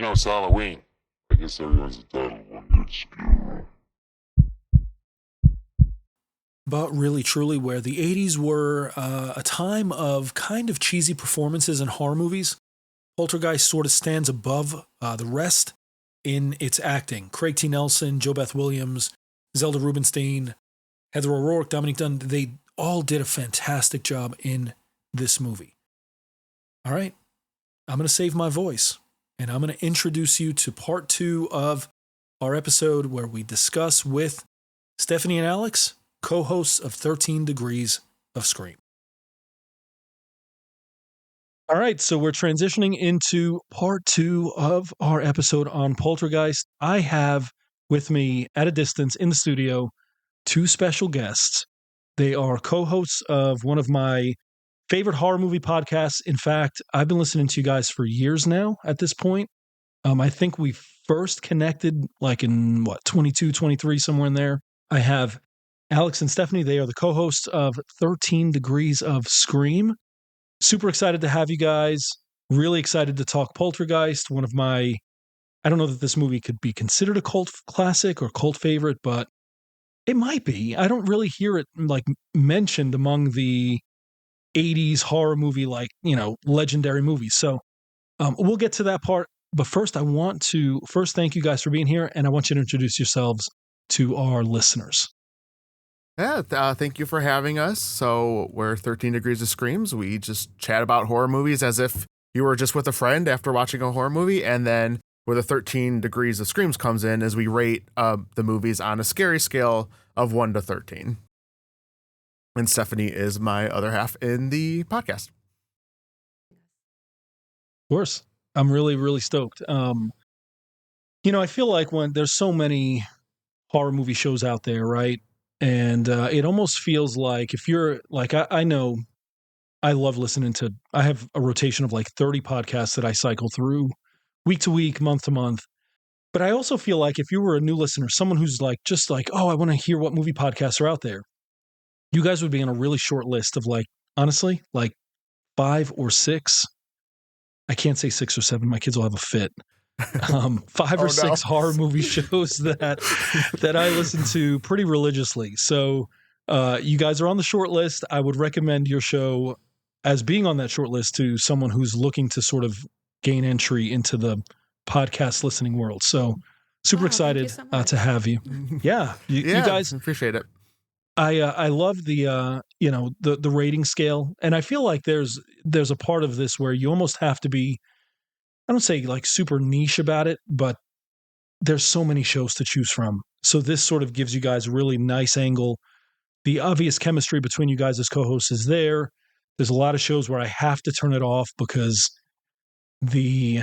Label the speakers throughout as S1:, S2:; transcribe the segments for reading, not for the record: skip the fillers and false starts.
S1: It's Halloween. I guess everyone's entitled to one good scare.
S2: But really, truly, where the 80s were a time of kind of cheesy performances in horror movies, Poltergeist sort of stands above the rest in its acting. Craig T. Nelson, Jo Beth Williams, Zelda Rubinstein, Heather O'Rourke, Dominique Dunn, they all did a fantastic job in this movie. All right, I'm going to save my voice, and I'm going to introduce you to part 2 of our episode where we discuss with Stephanie and Alex, co-hosts of 13 Degrees of Scream. All right, so we're transitioning into part 2 of our episode on Poltergeist. I have with me at a distance in the studio 2 special guests. They are co-hosts of one of my favorite horror movie podcasts. In fact, I've been listening to you guys for years now at this point. I think we first connected like in 22, 23, somewhere in there. I have Alex and Stephanie. They are the co-hosts of 13 Degrees of Scream. Super excited to have you guys. Really excited to talk Poltergeist. One of my, I don't know that this movie could be considered a cult classic or cult favorite, but it might be. I don't really hear it like mentioned among the 80s horror movie, like, legendary movies. So we'll get to that part. But first, I want to thank you guys for being here, and I want you to introduce yourselves to our listeners.
S3: Yeah, thank you for having us. So we're 13 Degrees of Screams. We just chat about horror movies as if you were just with a friend after watching a horror movie. And then where the 13 Degrees of Screams comes in is we rate the movies on a scary scale of 1 to 13. And Stephanie is my other half in the podcast.
S2: Of course. I'm really, really stoked. I feel like when there's so many horror movie shows out there, right? And it almost feels like if you're like, I know I love listening to, I have a rotation of like 30 podcasts that I cycle through week to week, month to month. But I also feel like if you were a new listener, someone who's like, just like, oh, I want to hear what movie podcasts are out there, you guys would be on a really short list of like, honestly, like 5 or 6. I can't say 6 or 7. My kids will have a fit. 5 or 6 horror movie shows that I listen to pretty religiously. So you guys are on the short list. I would recommend your show as being on that short list to someone who's looking to sort of gain entry into the podcast listening world. So super excited to have you. Yeah, you guys
S3: appreciate it.
S2: I love the the rating scale, and I feel like there's a part of this where you almost have to be, I don't say like super niche about it, but there's so many shows to choose from. So this sort of gives you guys a really nice angle. The obvious chemistry between you guys as co-hosts is there. There's a lot of shows where I have to turn it off because the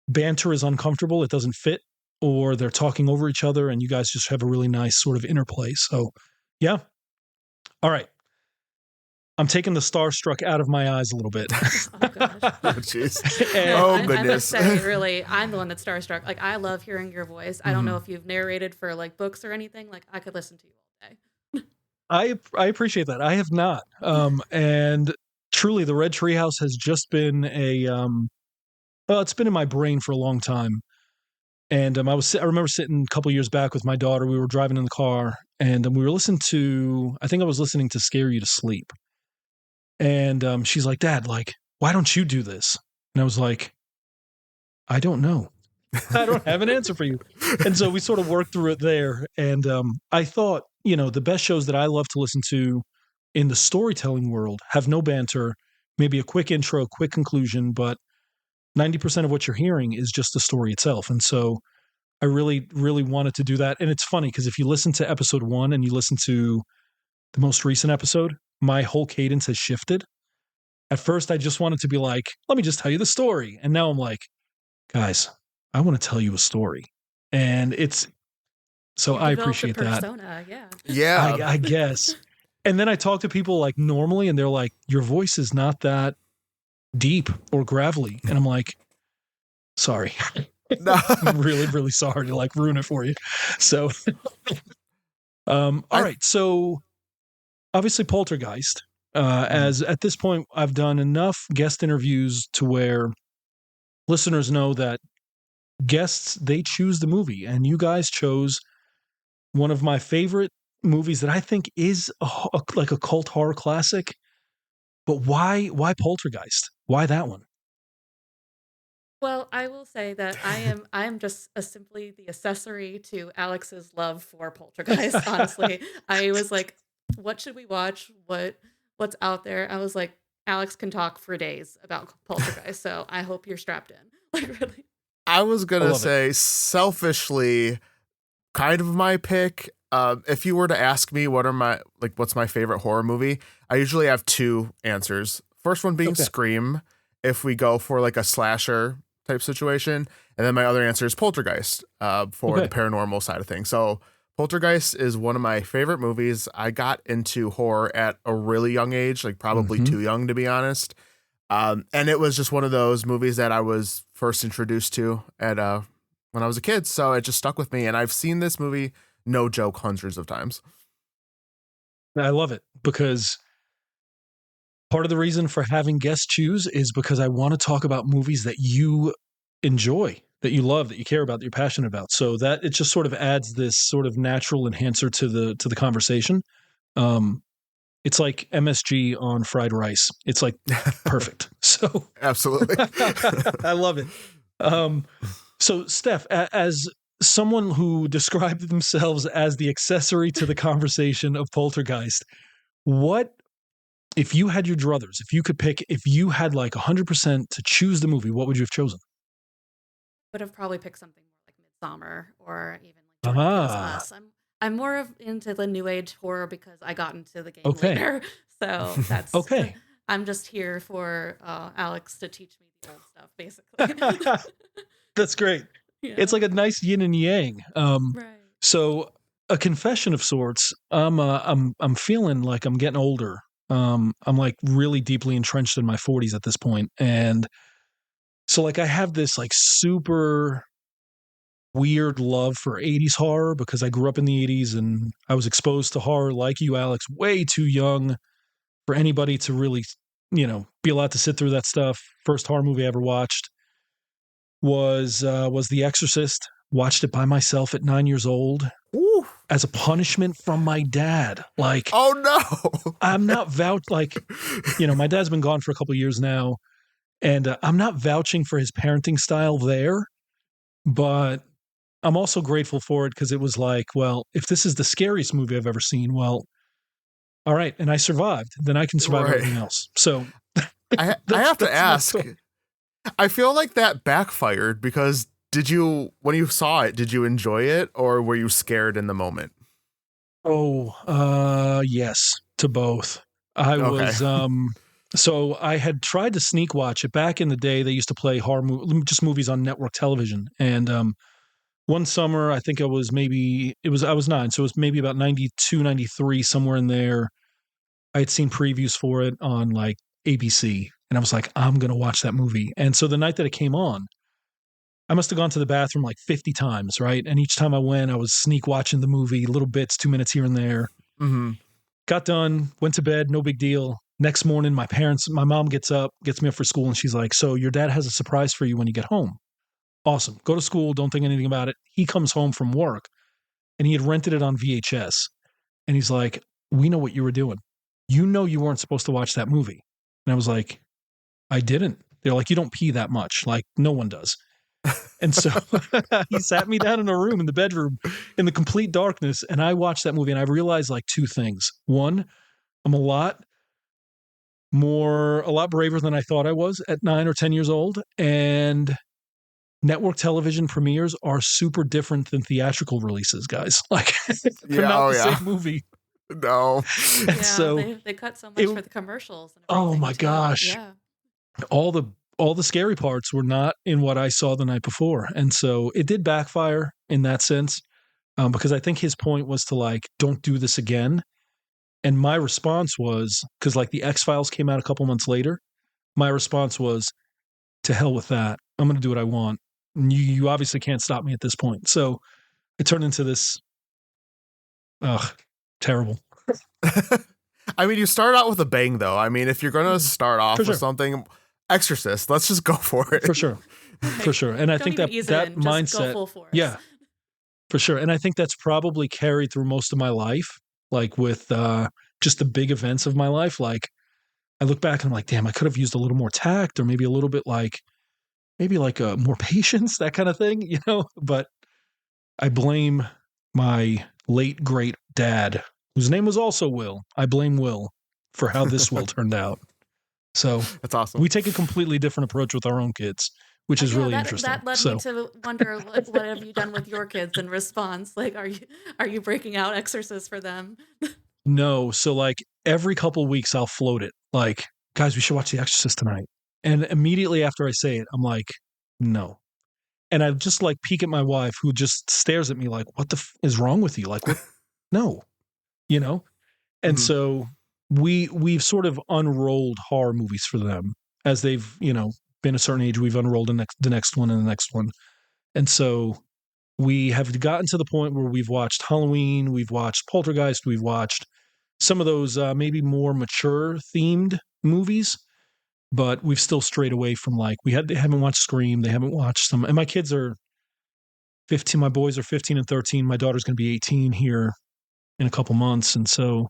S2: banter is uncomfortable. It doesn't fit, or they're talking over each other, and you guys just have a really nice sort of interplay. So, yeah. All right. I'm taking the starstruck out of my eyes a little bit.
S4: Oh, gosh.
S3: Oh, jeez.
S4: Goodness. I must say, really, I'm the one that's starstruck. Like, I love hearing your voice. I don't know if you've narrated for, like, books or anything. Like, I could listen to you all day.
S2: I appreciate that. I have not. And truly, the Red Treehouse has just been it's been in my brain for a long time. And I remember sitting a couple years back with my daughter. We were driving in the car, and we were listening to, I think I was listening to Scare You to Sleep. And she's like, Dad, like, why don't you do this? And I was like, I don't know. I don't have an answer for you. And so we sort of worked through it there. And I thought, the best shows that I love to listen to in the storytelling world have no banter, maybe a quick intro, quick conclusion, but 90% of what you're hearing is just the story itself. And so I really, really wanted to do that. And it's funny because if you listen to episode 1 and you listen to the most recent episode, my whole cadence has shifted. At first, I just wanted to be like, let me just tell you the story. And now I'm like, guys, I want to tell you a story. And it's, so I appreciate that.
S4: Yeah.
S2: I guess. And then I talk to people like normally, and they're like, your voice is not that deep or gravelly. And I'm like, sorry. No. I'm really, really sorry to like ruin it for you. So, all right. So obviously Poltergeist, as at this point, I've done enough guest interviews to where listeners know that guests, they choose the movie, and you guys chose one of my favorite movies that I think is like a cult horror classic. But why Poltergeist? Why that one?
S4: Well, I will say that I am just simply the accessory to Alex's love for Poltergeist. Honestly, I was like, "What should we watch? What's out there?" I was like, "Alex can talk for days about Poltergeist, so I hope you're strapped in." Like really.
S3: I was
S2: I
S3: gonna
S2: love it.
S3: say selfishly, kind of my pick. If you were to ask me what's my favorite horror movie, I usually have two answers. First one being
S2: Okay.
S3: Scream, if we go for like a slasher type situation, and then my other answer is Poltergeist, for the
S2: Okay.
S3: paranormal side of things. So Poltergeist is one of my favorite movies. I got into horror at a really young age, like probably
S2: Mhm.
S3: too young to be honest. And it was just one of those movies that I was first introduced to at when I was a kid, so it just stuck with me. And I've seen this movie, no joke, hundreds of times.
S2: I love it because part of the reason for having guests choose is because I want to talk about movies that you enjoy, that you love, that you care about, that you're passionate about. So that it just sort of adds this sort of natural enhancer to the conversation. Um, it's like MSG on fried rice. It's like perfect. So
S3: Absolutely.
S2: I love it. So Steph, as someone who described themselves as the accessory to the conversation of Poltergeist, what if you had your druthers, if you could pick, if you had like 100% to choose the movie, what would you have chosen?
S4: Would have probably picked something more like Midsummer or even like Jordan Peele's
S2: Ah,
S4: Us. I'm more of into the new age horror because I got into the game
S2: okay.
S4: later. So that's
S2: Okay.
S4: I'm just here for Alex to teach me the old stuff, basically.
S2: That's great.
S4: Yeah.
S2: It's like a nice yin and yang.
S4: Right.
S2: So a confession of sorts. I'm feeling like I'm getting older. I'm like really deeply entrenched in my 40s at this point, and so like I have this like super weird love for 80s horror because I grew up in the 80s and I was exposed to horror like you, Alex, way too young for anybody to really, be allowed to sit through that stuff. First horror movie I ever watched was The Exorcist. Watched it by myself at 9 years old
S3: Ooh.
S2: as a punishment from my dad. Like,
S3: Oh no.
S2: I'm not my dad's been gone for a couple of years now, and I'm not vouching for his parenting style there, but I'm also grateful for it because it was like, well, if this is the scariest movie I've ever seen, well, all right, and I survived, then I can survive
S3: Right.
S2: everything else. So
S3: I
S2: that's
S3: have to
S2: my
S3: ask.
S2: story.
S3: I feel like that backfired because when you saw it, did you enjoy it or were you scared in the moment?
S2: Oh, yes, to both. I
S3: Okay.
S2: was so I had tried to sneak watch it back in the day. They used to play just movies on network television, and one summer I think I was 9, so it was maybe about 92, 93, somewhere in there. I had seen previews for it on like ABC, and I was like, I'm gonna watch that movie. And so the night that it came on, I must have gone to the bathroom like 50 times, right? And each time I went, I was sneak watching the movie, little bits, 2 minutes here and there.
S3: Mm-hmm.
S2: Got done, went to bed, no big deal. Next morning, my mom gets me up for school, and she's like, "So your dad has a surprise for you when you get home. Awesome. Go to school, don't think anything about it." He comes home from work, and he had rented it on VHS. And he's like, "We know what you were doing. You know you weren't supposed to watch that movie." And I was like, "I didn't." They're like, "You don't pee that much. Like, no one does." And so he sat me down in a room in the bedroom in the complete darkness, and I watched that movie, and I realized like two things. One, I'm a lot braver than I thought I was at 9 or 10 years old. And network television premieres are super different than theatrical releases, guys. Like they're
S3: Yeah.
S2: not
S3: Oh
S2: the
S3: yeah.
S2: same movie.
S3: No.
S2: And
S4: Yeah,
S2: so
S4: they cut so much
S2: it,
S4: for the commercials and
S2: oh
S4: everything
S2: my
S4: too.
S2: gosh,
S4: Yeah.
S2: all the scary parts were not in what I saw the night before. And so it did backfire in that sense. Because I think his point was to like, don't do this again. And my response was, because like the X-Files came out a couple months later, my response was, to hell with that. I'm going to do what I want. And you obviously can't stop me at this point. So it turned into this, terrible.
S3: I mean, you start out with a bang, though. I mean, if you're going to start off
S2: For
S3: with
S2: sure.
S3: something, Exorcist. Let's just go for it.
S2: For sure. For sure. And I
S4: Don't
S2: think
S4: even
S2: that
S4: ease
S2: that
S4: it in. Just go
S2: mindset,
S4: full force.
S2: yeah, for sure. And I think that's probably carried through most of my life, like with just the big events of my life. Like I look back and I'm like, damn, I could have used a little more tact or maybe a little bit like maybe like more patience, that kind of thing, you know? But I blame my late great dad, whose name was also Will. I blame Will for how this Will turned out. So
S3: That's awesome.
S2: we take a completely different approach with our own kids, which is really interesting.
S4: That led
S2: So
S4: me to wonder what have you done with your kids in response? Like, are you breaking out Exorcist for them?
S2: no, so like every couple weeks I'll float it. Like, guys, we should watch The Exorcist tonight. And immediately after I say it, I'm like, no. And I just like peek at my wife who just stares at me like, what the is wrong with you? Like, what? No, you know? And
S3: Mhm.
S2: so we've sort of unrolled horror movies for them as they've, you know, been a certain age. We've unrolled the next one and the next one. And so we have gotten to the point where we've watched Halloween, we've watched Poltergeist, we've watched some of those maybe more mature themed movies, but we've still strayed away from like they haven't watched Scream, they haven't watched some, and my kids are 15. My boys are 15 and 13. My daughter's going to be 18 here in a couple months, and so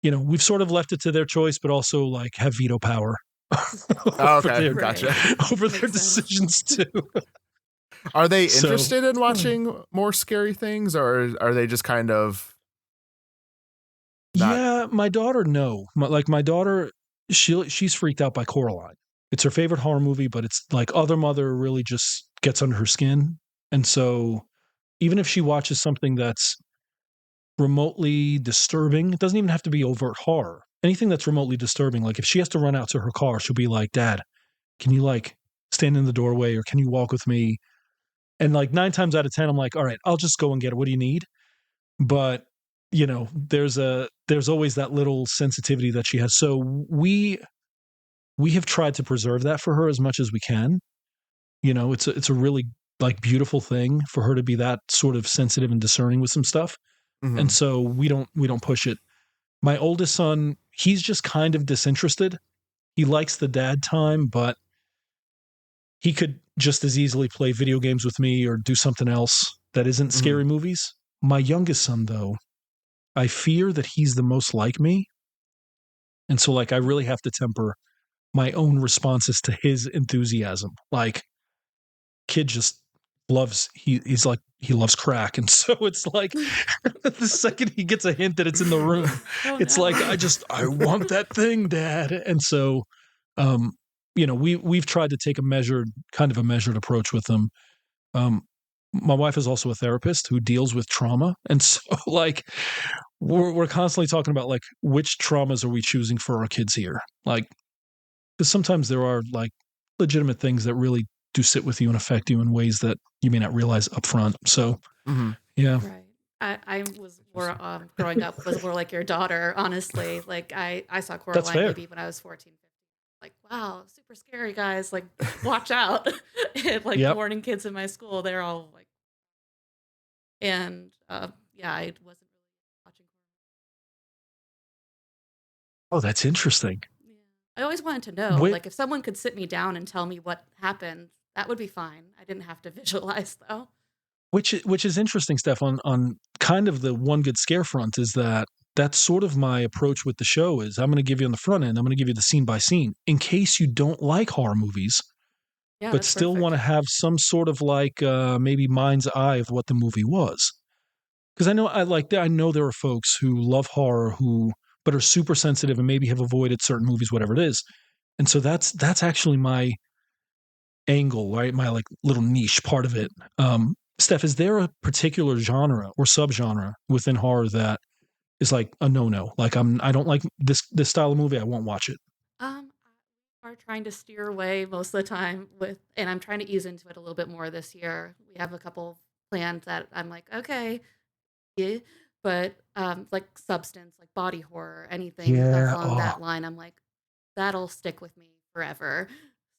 S2: you know we've sort of left it to their choice, but also like have veto power
S3: Oh,
S2: over
S3: okay,
S2: their
S3: gotcha.
S2: over their
S4: Makes sense.
S2: decisions too.
S3: Are they
S2: So-
S3: interested in watching more scary things, or are they just kind of not?
S2: Yeah, my daughter, no. My daughter, she's freaked out by Coraline. It's her favorite horror movie, but it's like Other Mother really just gets under her skin. And so even if she watches something that's remotely disturbing, it doesn't even have to be overt horror. Anything that's remotely disturbing, like if she has to run out to her car, she'll be like, Dad, can you like stand in the doorway or can you walk with me? And like 9 times out of 10, I'm like, all right, I'll just go and get it. What do you need? But you know, there's always that little sensitivity that she has. So we have tried to preserve that for her as much as we can. You know, it's a really like beautiful thing for her to be that sort of sensitive and discerning with some stuff.
S3: Mhm.
S2: And so we don't push it. My oldest son, he's just kind of disinterested. He likes the dad time, but he could just as easily play video games with me or do something else that isn't scary movies. My youngest son, though, I fear that he's the most like me. And so, like, I really have to temper my own responses to his enthusiasm. Like, kid just he's like, he loves crack. And so it's like, the second he gets a hint that it's in the room,
S4: Oh,
S2: it's
S4: no.
S2: like, I want that thing, Dad. And so, you know, we've tried to take a measured approach with them. Um, my wife is also a therapist who deals with trauma. And so, like, we're constantly talking about like which traumas are we choosing for our kids here, like because sometimes there are like legitimate things that really do sit with you and affect you in ways that you may not realize up front. So
S3: Mhm.
S2: yeah.
S4: Right. I was more growing up was more like your daughter, honestly. Like I saw Coraline
S2: fair.
S4: maybe when I was 14, 15. Like, wow, super scary, guys. Like, watch out. And like
S2: Yep.
S4: warning kids in my school, they're all like, and yeah, I wasn't really watching.
S2: Oh, that's interesting.
S4: Yeah. I always wanted to know,
S2: Wait,
S4: like, if someone could sit me down and tell me what happened, that would be fine. I didn't have to visualize though.
S2: which is interesting, Steph, on kind of the one good scare front is that that's sort of my approach with the show is I'm going to give you on the front end, I'm going to give you the scene by scene in case you don't like horror movies,
S4: Yeah,
S2: but
S4: that's
S2: still
S4: perfect.
S2: want to have some sort of like maybe mind's eye of what the movie was. Because I know there are folks who love horror who but are super sensitive and maybe have avoided certain movies, whatever it is. And so that's actually my angle, right? My like little niche part of it. Steph, is there a particular genre or subgenre within horror that is like a no? Like I don't like this style of movie. I won't watch it.
S4: Are trying to steer away most of the time with, and I'm trying to ease into it a little bit more this year. We have a couple planned that I'm like, okay, yeah, but like substance, like body horror, anything that's
S2: Yeah.
S4: along that line, I'm like, that'll stick with me forever.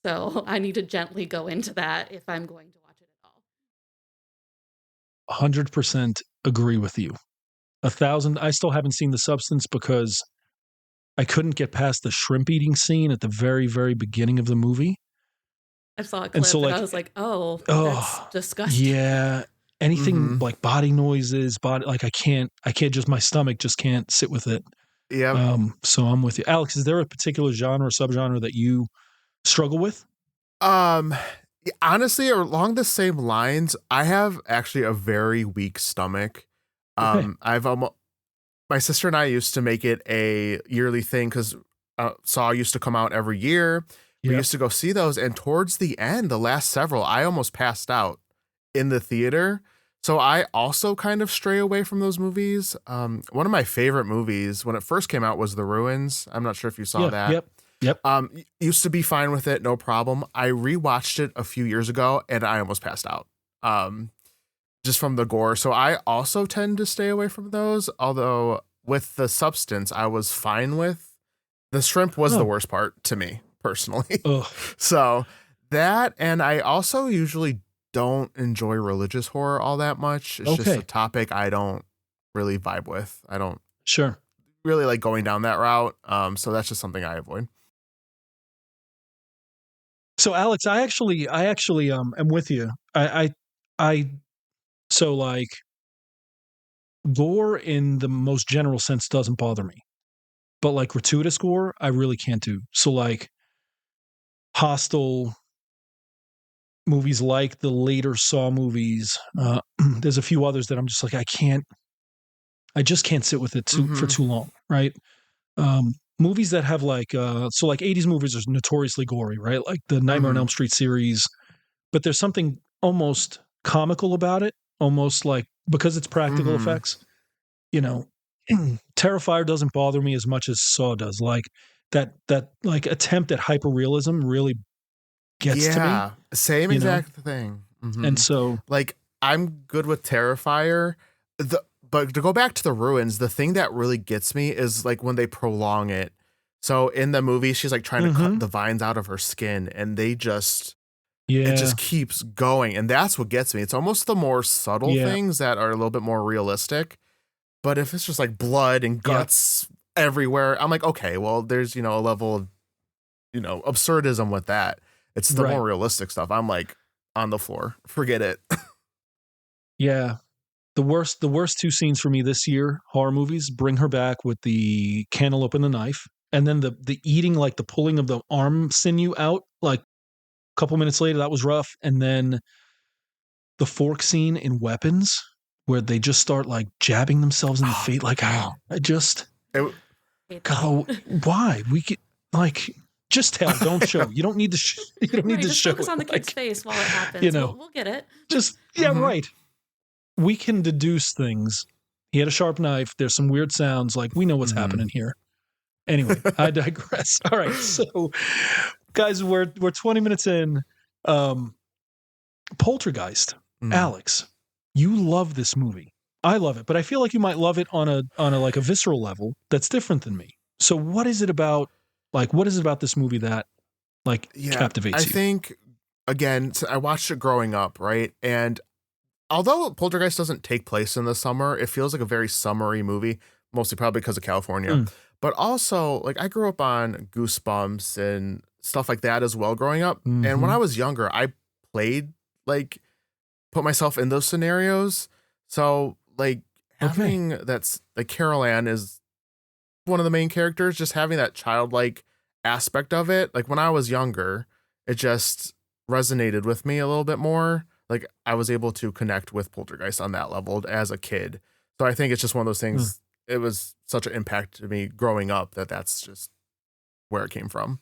S4: So I need to gently go into that if I'm going to watch it at all.
S2: 100% agree with you. 1,000. I still haven't seen The Substance because I couldn't get past the shrimp eating scene at the very, very beginning of the movie.
S4: I saw a
S2: And
S4: clip
S2: so,
S4: and
S2: like,
S4: I was like, oh, that's
S2: oh,
S4: disgusting.
S2: yeah. Anything
S3: Mhm.
S2: like body noises, like I can't just my stomach just can't sit with it.
S3: Yep.
S2: So I'm with you. Alex, is there a particular genre or subgenre that you struggle with?
S3: Honestly, along the same lines, I have actually a very weak stomach.
S2: Okay.
S3: I've almost My sister and I used to make it a yearly thing because Saw used to come out every year. We
S2: Yep.
S3: used to go see those, and towards the end, the last several, I almost passed out in the theater. So I also kind of stray away from those movies. One of my favorite movies when it first came out was The Ruins. I'm not sure if you saw
S2: Yeah.
S3: that.
S2: Yep.
S3: Used to be fine with it, no problem. I rewatched it a few years ago, and I almost passed out. Just from the gore. So I also tend to stay away from those. Although with the substance, I was fine with. The shrimp was the
S2: Oh.
S3: worst part to me personally.
S2: Ugh.
S3: So that, and I also usually don't enjoy religious horror all that much. It's just a
S2: Okay.
S3: topic I don't really vibe with. I don't
S2: Sure.
S3: really like going down that route. So that's just something I avoid.
S2: So Alex, I actually am with you. I so like gore in the most general sense doesn't bother me. But like gratuitous gore, I really can't do. So like Hostel movies, like the later Saw movies, there's a few others that I'm just like I just can't sit with it for
S3: Mm-hmm.
S2: too long, right? Movies that have like so like 80s movies are notoriously gory, right? Like the Nightmare on
S3: Mm-hmm.
S2: Elm Street series, but there's something almost comical about it, almost like because it's practical
S3: Mm-hmm.
S2: effects, you know. Terrifier doesn't bother me as much as Saw does. Like that like attempt at hyperrealism really gets to me,
S3: Yeah, same
S2: you know.
S3: exact thing.
S2: And
S3: Hmm.
S2: so,
S3: Like I'm good with Terrifier. But to go back to The Ruins, the thing that really gets me is like when they prolong it. So in the movie, she's like trying to cut
S2: mhm,
S3: the vines out of her skin, and it
S2: yeah,
S3: just keeps going, and that's what gets me. It's almost the more subtle
S2: yeah,
S3: things that are a little bit more realistic. But if it's just like blood and
S2: yep,
S3: guts everywhere, I'm like, okay, well, there's a level of absurdism with that. It's the
S2: right,
S3: more realistic stuff. I'm like on the floor. Forget it.
S2: yeah. The worst two scenes for me this year, horror movies, Bring Her Back with the cantaloupe and the knife, and then the eating, like the pulling of the arm sinew out, like a couple minutes later, that was rough, and then the fork scene in Weapons, where they just start like jabbing themselves in the
S3: Oh
S2: face, like
S3: man.
S2: I just
S3: It,
S4: Hate that.
S2: go, why we could like just tell, don't show. You don't need to. You don't need
S4: Right,
S2: to
S4: just
S2: show
S4: focus
S2: it.
S4: on the kid's
S2: Like
S4: face while it
S2: you
S4: happens.
S2: know,
S4: We'll get it.
S2: just yeah,
S3: Mhm.
S2: right. We can deduce things. He had a sharp knife. There's some weird sounds. Like we know what's
S3: Mhm.
S2: happening here. Anyway, I digress. All right, so guys, we're 20 minutes in. Um, Poltergeist.
S3: Mm.
S2: Alex, you love this movie. I love it, but I feel like you might love it on a like a visceral level that's different than me. So what is it about this movie that like
S3: Yeah, I
S2: captivates you?
S3: think again, I watched it growing up, right? And although Poltergeist doesn't take place in the summer, it feels like a very summery movie, mostly probably because of California.
S2: Mm,
S3: But also, like I grew up on Goosebumps and stuff like that as well growing up. And when
S2: mhm.
S3: I was younger, I played like put myself in those scenarios. So like
S2: Okay.
S3: having that's like Carol Ann is one of the main characters, just having that childlike aspect of it. Like when I was younger, it just resonated with me a little bit more. Like I was able to connect with Poltergeist on that level as a kid. So I think it's just one of those
S2: Mm,
S3: things. It was such an impact to me growing up that that's just where it came from.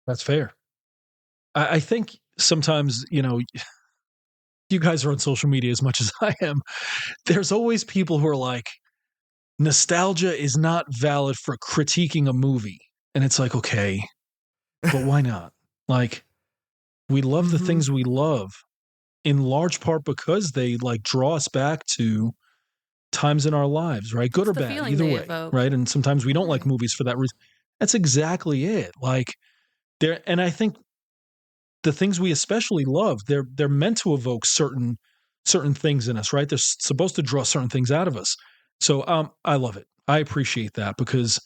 S2: that's fair. I think sometimes, you guys are on social media as much as I am. There's always people who are like, nostalgia is not valid for critiquing a movie. And it's like, okay, but why not? Like, we love the
S3: Hmm.
S2: things we love in large part because they like draw us back to times in our lives, right? Good
S4: It's
S2: or
S4: the
S2: bad,
S4: feeling
S2: either
S4: they
S2: way,
S4: evoke.
S2: right? And sometimes we don't like
S4: Right.
S2: movies for that reason. That's exactly it. Like there, and I think the things we especially love, they're meant to evoke certain things in us, right? They're supposed to draw certain things out of us. So I love it. I appreciate that, because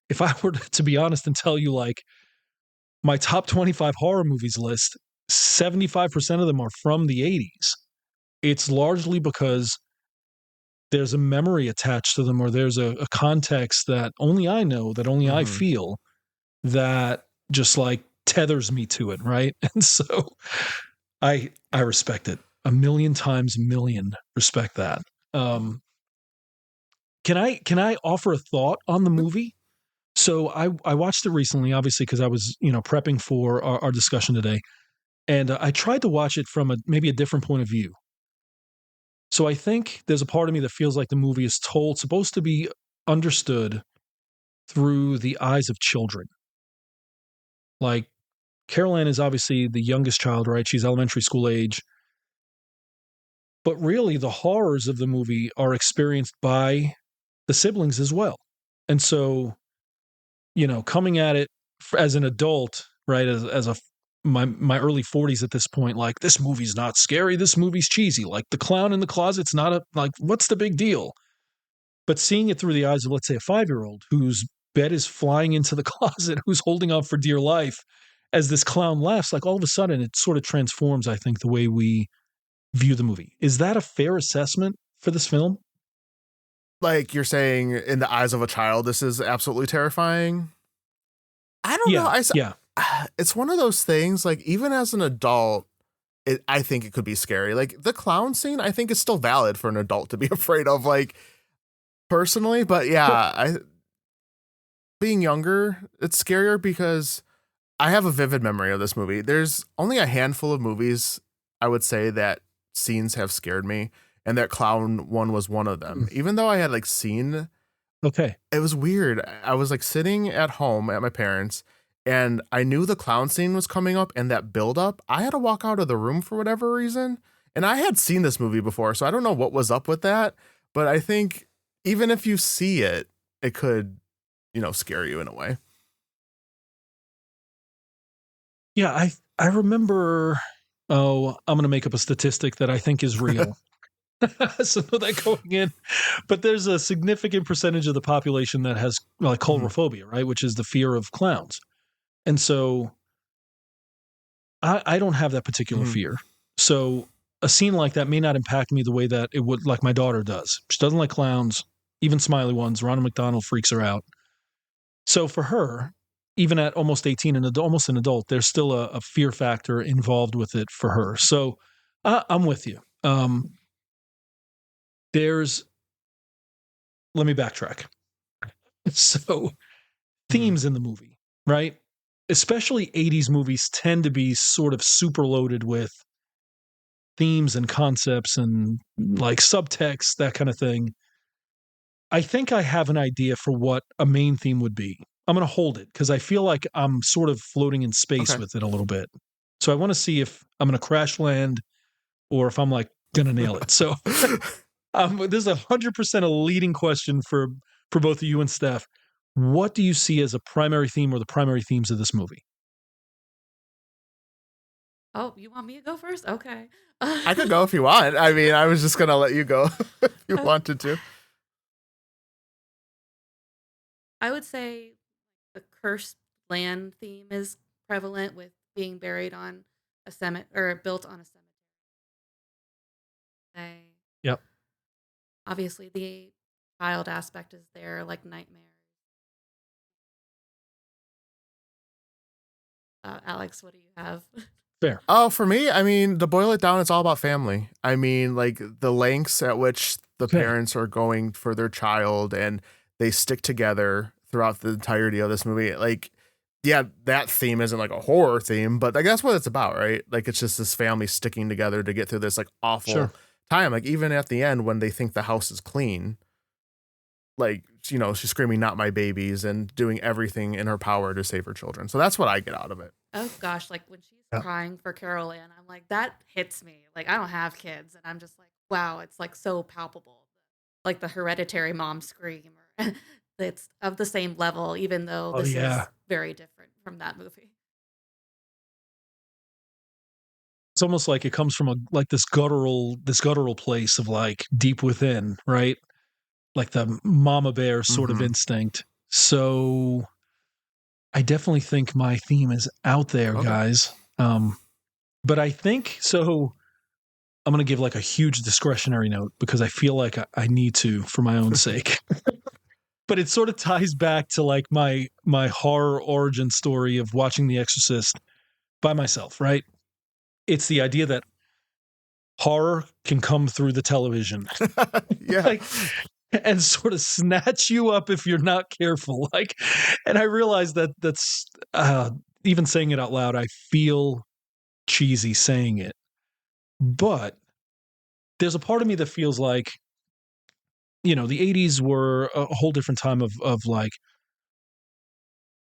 S2: if I were to be honest and tell you, like, my top 25 horror movies list, 75% of them are from the 80s. It's largely because there's a memory attached to them, or there's a context that only I know, that only I
S3: Mhm.
S2: feel, that just like tethers me to it, right? And so I respect it a million times million. Respect that. Um, can I offer a thought on the movie? So I watched it recently, obviously, because I was prepping for our discussion today, and I tried to watch it from maybe a different point of view. So I think there's a part of me that feels like the movie is supposed to be understood through the eyes of children. Like, Carol Ann is obviously the youngest child, right? She's elementary school age. But really, the horrors of the movie are experienced by the siblings as well. And so, coming at it as an adult, right? As a my early 40s at this point, like, this movie's not scary. This movie's cheesy. Like, the clown in the closet's not like, what's the big deal? But seeing it through the eyes of, let's say, a 5-year-old whose bed is flying into the closet, who's holding on for dear life as this clown laughs, like, all of a sudden it sort of transforms, I think, the way we view the movie. Is that a fair assessment for this film?
S3: Like you're saying, in the eyes of a child, this is absolutely terrifying. I don't know.
S2: Yeah, yeah.
S3: It's one of those things. Like, even as an adult, I think it could be scary. Like, the clown scene, I think is still valid for an adult to be afraid of. Like, personally, but yeah,
S2: Well,
S3: being younger, it's scarier because I have a vivid memory of this movie. There's only a handful of movies I would say that scenes have scared me, and that clown one was one of them. Even though I had like seen,
S2: okay.
S3: it was weird. I was like sitting at home at my parents, and I knew the clown scene was coming up, and that build up, I had to walk out of the room for whatever reason. And I had seen this movie before, so I don't know what was up with that. But I think even if you see it, it could, scare you in a way.
S2: Yeah, I remember. Oh, I'm going to make up a statistic that I think is real. So know that going in, but there's a significant percentage of the population that has, like,
S3: Mhm.
S2: coulrophobia, right, which is the fear of clowns. And so I don't have that particular
S3: Mhm.
S2: fear. So a scene like that may not impact me the way that it would, like my daughter does. She doesn't like clowns, even smiley ones. Ronald McDonald freaks her out. So for her, even at almost 18 and almost an adult, there's still a fear factor involved with it for her. So I'm with you. There's Let me backtrack. So
S3: Mhm.
S2: themes in the movie, right? Especially 80s movies tend to be sort of super loaded with themes and concepts and, like, subtext, that kind of thing. I think I have an idea for what a main theme would be. I'm going to hold it because I feel like I'm sort of floating in space
S3: Okay.
S2: with it a little bit. So I want to see if I'm going to crash land or if I'm, like, going to nail it. So this is 100% a leading question for both of you and Steph. What do you see as a primary theme or the primary themes of this movie?
S4: Oh, you want me to go first? Okay.
S3: I could go if you want. I mean, I was just gonna let you go if you
S4: Uh,
S3: wanted to.
S4: I would say the cursed land theme is prevalent with being buried on a cemetery or built on a cemetery.
S2: Yep.
S4: Obviously, the child aspect is there, like nightmares. Alex, what do you have?
S2: Fair.
S3: Oh, for me, I mean, to boil it down, it's all about family. I mean, like the lengths at which the
S2: Okay.
S3: parents are going for their child and they stick together throughout the entirety of this movie. Like, yeah, that theme isn't like a horror theme, but like that's what it's about, right? Like, it's just this family sticking together to get through this like
S2: Sure.
S3: awful time. Like, even at the end when they think the house is clean, like, she's screaming, "Not my babies," and doing everything in her power to save her children. So that's what I get out of it.
S4: Oh gosh, like when she's
S2: Yeah.
S4: crying for Carol Ann, I'm like, that hits me. Like, I don't have kids, and I'm just like, wow, it's like so palpable. Like the hereditary mom scream, or it's of the same level, even though
S2: Oh,
S4: this
S2: yeah.
S4: is very different from that movie.
S2: It's almost like it comes from this guttural place of, like, deep within, right? like the mama bear sort of instinct. So I definitely think my theme is out there,
S3: Okay.
S2: guys. But I think so. I'm going to give like a huge discretionary note because I feel like I need to for my own sake. But it sort of ties back to like my horror origin story of watching The Exorcist by myself, right? It's the idea that horror can come through the television.
S3: Yeah.
S2: Like, and sort of snatch you up if you're not careful. Like, and I realize that that's even saying it out loud, I feel cheesy saying it. But there's a part of me that feels like, you know, the 80s were a whole different time of like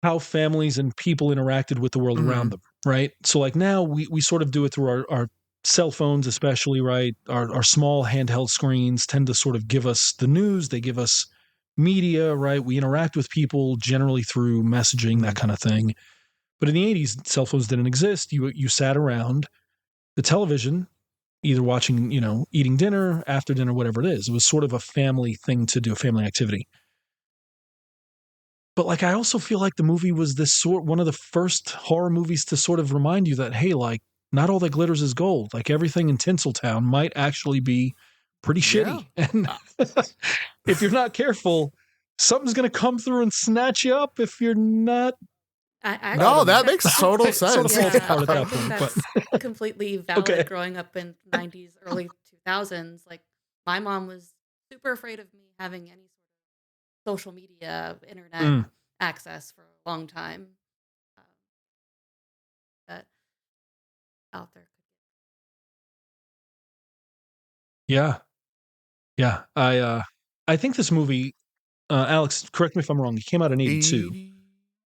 S2: how families and people interacted with the world around them, right? So like now we sort of do it through our cell phones, especially, right? Our small handheld screens tend to sort of give us the news, they give us media, right? We interact with people generally through messaging, that kind of thing. But in the 80s, cell phones didn't exist. You sat around the television, either watching, you know, eating dinner, after dinner, whatever it is. It was sort of a family thing to do, a family activity. But like I also feel like the movie was one of the first horror movies to sort of remind you that, hey, like not all that glitters is gold. Like everything in Tinseltown might actually be pretty shitty. And if you're not careful, something's gonna come through and snatch you up if you're not.
S3: No, that makes total sense.
S2: Sort of falls apart at
S4: I
S2: that
S4: think
S2: point.
S4: that's
S2: But
S4: completely valid.
S2: Okay.
S4: Growing up in 90s, early 2000s, like my mom was super afraid of me having any sort of social media, internet access for a long time. That out there.
S2: Yeah. Yeah. I think this movie, Alex, correct me if I'm wrong, it came out in 82.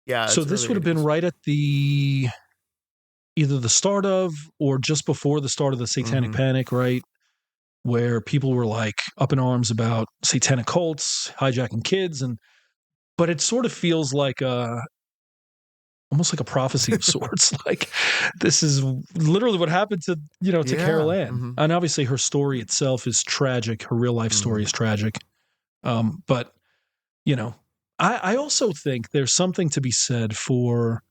S3: Yeah.
S2: So this would have been right at the either the start of or just before the start of the Satanic Panic, right? Where people were like up in arms about satanic cults hijacking kids, but it sort of feels like almost like a prophecy of sorts. Like this is literally what happened to Carol Ann, and obviously her story itself is tragic. Her real life story is tragic, but you know, I also think there's something to be said for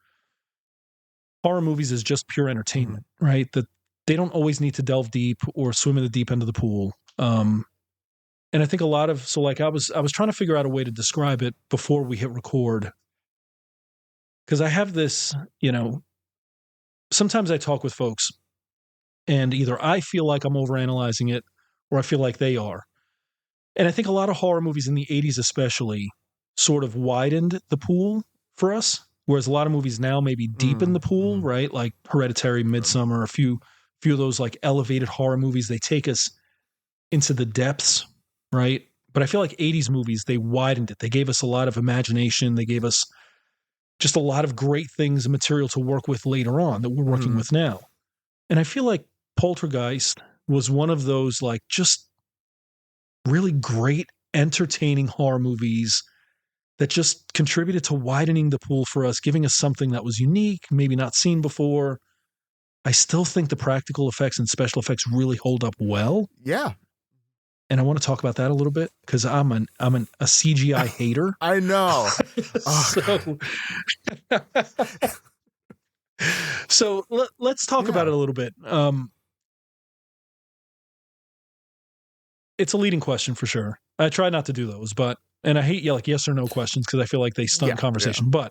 S2: horror movies as just pure entertainment, right? That they don't always need to delve deep or swim in the deep end of the pool. And I think a lot of I was trying to figure out a way to describe it before we hit record, because I have this, you know, sometimes I talk with folks and either I feel like I'm overanalyzing it or I feel like they are. And I think a lot of horror movies in the 80s especially sort of widened the pool for us, whereas a lot of movies now maybe deepen the pool, right? Like Hereditary, Midsummer, a few of those like elevated horror movies, they take us into the depths, right? But I feel like 80s movies, they widened it. They gave us a lot of imagination. They gave us just a lot of great things and material to work with later on that we're working with now. And I feel like Poltergeist was one of those like just really great, entertaining horror movies that just contributed to widening the pool for us, giving us something that was unique, maybe not seen before. I still think the practical effects and special effects really hold up well.
S3: Yeah.
S2: And I want to talk about that a little bit because I'm a CGI hater.
S3: I know.
S2: So let's talk about it a little bit. It's a leading question for sure. I try not to do those, and I hate like yes or no questions because I feel like they stunt conversation. Yeah.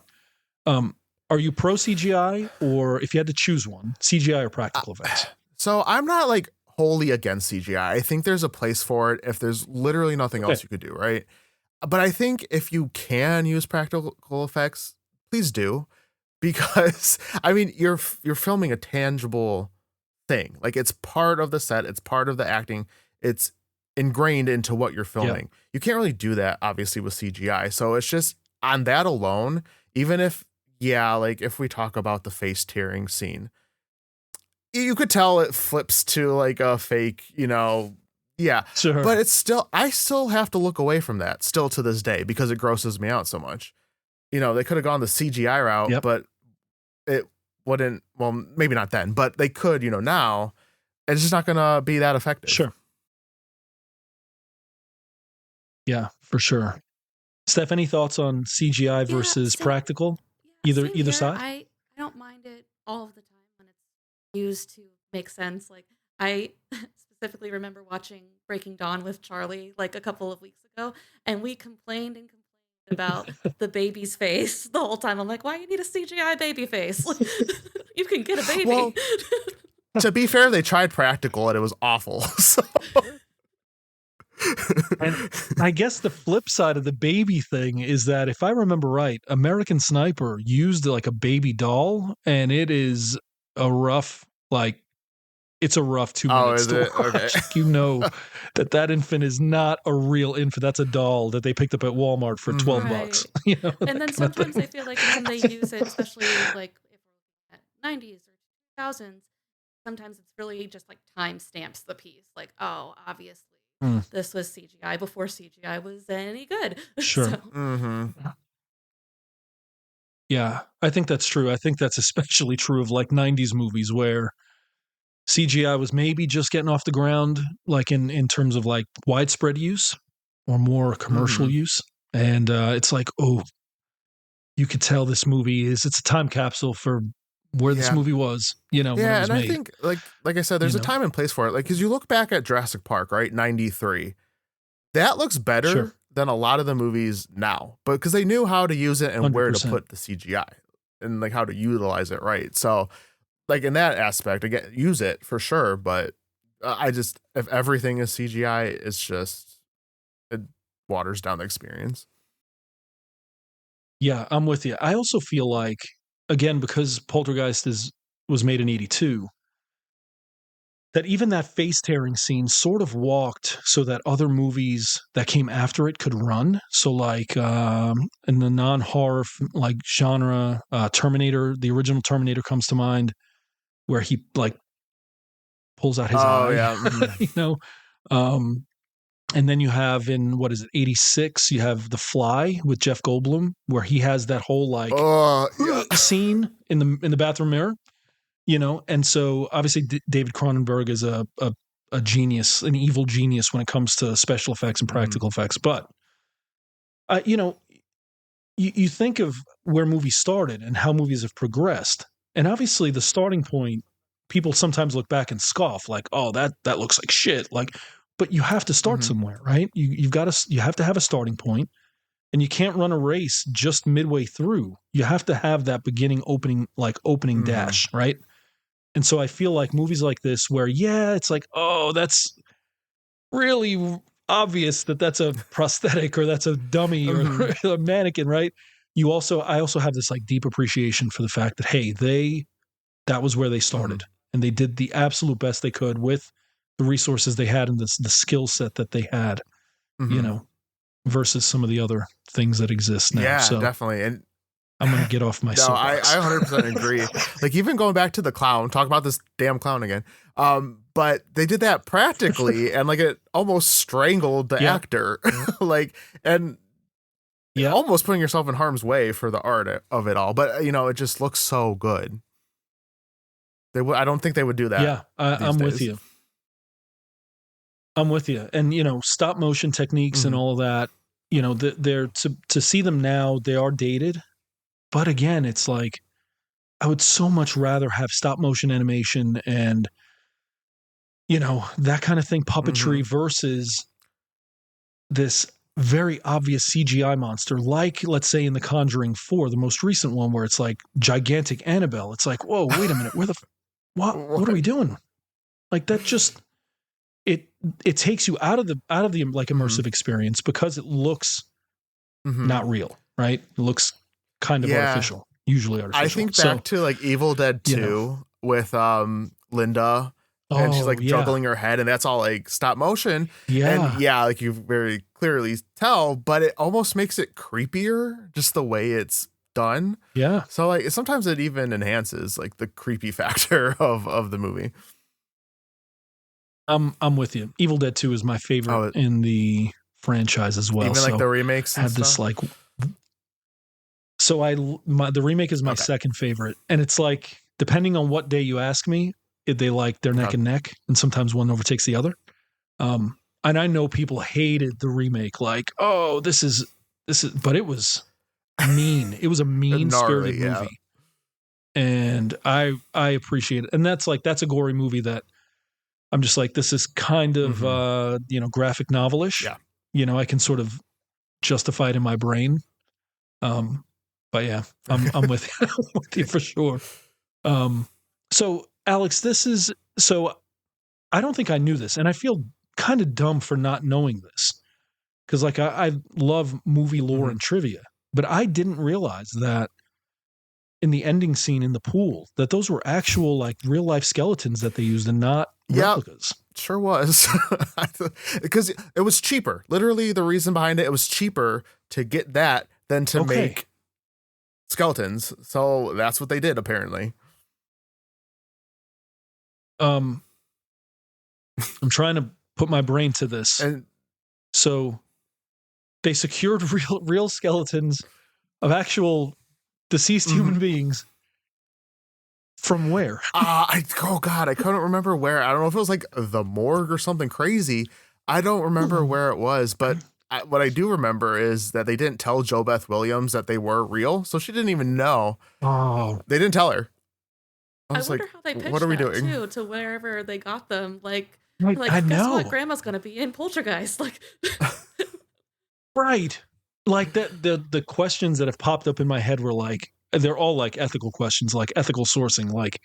S2: But are you pro CGI, or if you had to choose one, CGI or practical effects?
S3: So I'm not like wholly against CGI. I think there's a place for it if there's literally nothing else you could do, right? But I think if you can use practical effects, please do, because I mean you're filming a tangible thing. Like it's part of the set, it's part of the acting, it's ingrained into what you're filming. You can't really do that obviously with CGI. So it's just on that alone, even if like if we talk about the face tearing scene, you could tell it flips to like a fake, sure. But it's still, I still have to look away from that still to this day because it grosses me out so much. They could have gone the CGI route, but it wouldn't, well, maybe not then, but they could, now it's just not going to be that effective.
S2: Sure. Yeah. for sure. Steph, any thoughts on CGI versus practical?
S4: Same
S2: Either
S4: here.
S2: side?
S4: I don't mind it all of the time when it's used to make sense. Like I specifically remember watching Breaking Dawn with Charlie like a couple of weeks ago, and we complained and complained about the baby's face the whole time. I'm like, why you need a CGI baby face? Like, you can get a baby.
S3: Well, to be fair, they tried practical and it was awful. So.
S2: And I guess the flip side of the baby thing is that if I remember right, American Sniper used like a baby doll, and it is a rough, like, it's a rough 2 minutes to watch.
S3: Okay.
S2: You know that infant is not a real infant. That's a doll that they picked up at Walmart for $12.
S4: Right.
S2: You know,
S4: And then sometimes I feel like when they use it, especially like if we're looking at 90s or 2000s, sometimes it's really just like time stamps the piece. Like, oh, obviously this was CGI before CGI was any good.
S2: Sure.
S4: So.
S2: Yeah, I think that's true. I think that's especially true of like 90s movies where CGI was maybe just getting off the ground, like in terms of like widespread use or more commercial use. And it's like, oh, you could tell this movie it's a time capsule for where this movie was, you know, when it was
S3: and
S2: made.
S3: I think like I said, there's a time and place for it. Like, because you look back at Jurassic Park, right, 93, that looks better than a lot of the movies now, but because they knew how to use it and
S2: 100%.
S3: where to put the CGI and like how to utilize it right. So like in that aspect, again, use it for sure, but I just, if everything is CGI, it's just, it waters down the experience.
S2: Yeah, I'm with you. I also feel like, again, because Poltergeist was made in 82, that even that face-tearing scene sort of walked so that other movies that came after it could run. So like in the non-horror like genre, Terminator, the original Terminator comes to mind, where he like pulls out his eye,
S3: Yeah.
S2: you know? And then you have in, what is it, 86, you have The Fly with Jeff Goldblum, where he has that whole like scene in the bathroom mirror, you know? And so obviously David Cronenberg is a genius, an evil genius when it comes to special effects and practical effects. But, you know, you think of where movies started and how movies have progressed. And obviously the starting point, people sometimes look back and scoff like, oh, that looks like shit. Like, but you have to start somewhere, right? You have to have a starting point, and you can't run a race just midway through. You have to have that opening dash, right? And so I feel like movies like this where, yeah, it's like, oh, that's really obvious that that's a prosthetic or that's a dummy or a mannequin, right? I also have this like deep appreciation for the fact that, hey, that was where they started, and they did the absolute best they could with the resources they had and the skill set that they had, you know, versus some of the other things that exist now.
S3: Yeah,
S2: so
S3: definitely. And
S2: I'm going to get off my soapbox.
S3: I 100% agree. Like, even going back to the clown, talk about this damn clown again. But they did that practically and like it almost strangled the actor, like, and almost putting yourself in harm's way for the art of it all. But, you know, it just looks so good. I don't think they would do that.
S2: Yeah, I'm with you. I'm with you. And, you know, stop motion techniques and all of that, you know, they're to see them now, they are dated. But again, it's like, I would so much rather have stop motion animation and, you know, that kind of thing, puppetry versus this very obvious CGI monster, like, let's say in The Conjuring 4, the most recent one, where it's like gigantic Annabelle. It's like, whoa, wait a minute, what are we doing? Like, that just, it takes you out of the like immersive experience because it looks not real, right? It looks kind of artificial, usually artificial.
S3: I think back to like Evil Dead 2 with Linda, and she's like juggling her head, and that's all like stop motion. Yeah. And like you very clearly tell, but it almost makes it creepier just the way it's done. Yeah. So like sometimes it even enhances like the creepy factor of the movie.
S2: I'm with you. Evil Dead 2 is my favorite in the franchise as well.
S3: Even like the remakes and
S2: have
S3: stuff?
S2: this like. So the remake is my second favorite, and it's like depending on what day you ask me, they're neck and neck, and sometimes one overtakes the other. and I know people hated the remake, like, oh, this is, but it was mean. It was a mean spirited
S3: Gnarly, yeah.
S2: movie. And I appreciate it. And that's a gory movie that I'm just like, this is kind of, graphic novelish.
S3: Yeah.
S2: You know, I can sort of justify it in my brain. But yeah, I'm with you, I'm with you for sure. So Alex, so I don't think I knew this, and I feel kind of dumb for not knowing this. Because like I love movie lore and trivia, but I didn't realize that in the ending scene in the pool, that those were actual like real life skeletons that they used and not replicas.
S3: Sure was. Because it was cheaper. Literally the reason behind it, it was cheaper to get that than to make skeletons. So that's what they did apparently.
S2: I'm trying to put my brain to this.
S3: And
S2: so they secured real skeletons of actual deceased human beings. From where?
S3: I couldn't remember where. I don't know if it was like the morgue or something crazy. I don't remember where it was, but what I do remember is that they didn't tell Jo Beth Williams that they were real, so she didn't even know.
S2: Oh,
S3: they didn't tell her.
S4: I wonder how they pitched
S3: what are we
S4: that
S3: doing?
S4: too, to wherever they got them. Like
S2: I
S4: guess
S2: know.
S4: what? Grandma's gonna be in Poltergeist. Like,
S2: right. Like the questions that have popped up in my head were like, they're all like ethical questions, like ethical sourcing. Like,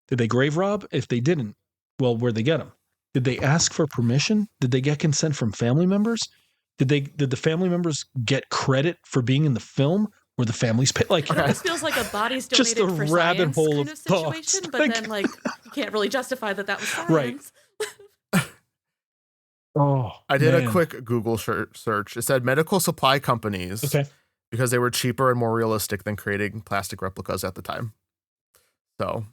S2: did they grave rob? If they didn't, well, where'd they get them? Did they ask for permission? Did they get consent from family members? Did the family members get credit for being in the film? Were the families paid? Like,
S4: this feels like a body's
S2: just
S4: donated
S2: a
S4: for
S2: rabbit
S4: science
S2: hole
S4: kind
S2: of
S4: of situation,
S2: thoughts.
S4: but
S2: Like,
S4: then like you can't really justify that was science.
S2: Right. Oh,
S3: I did a quick Google search. It said medical supply companies.
S2: Okay.
S3: Because they were cheaper and more realistic than creating plastic replicas at the time. So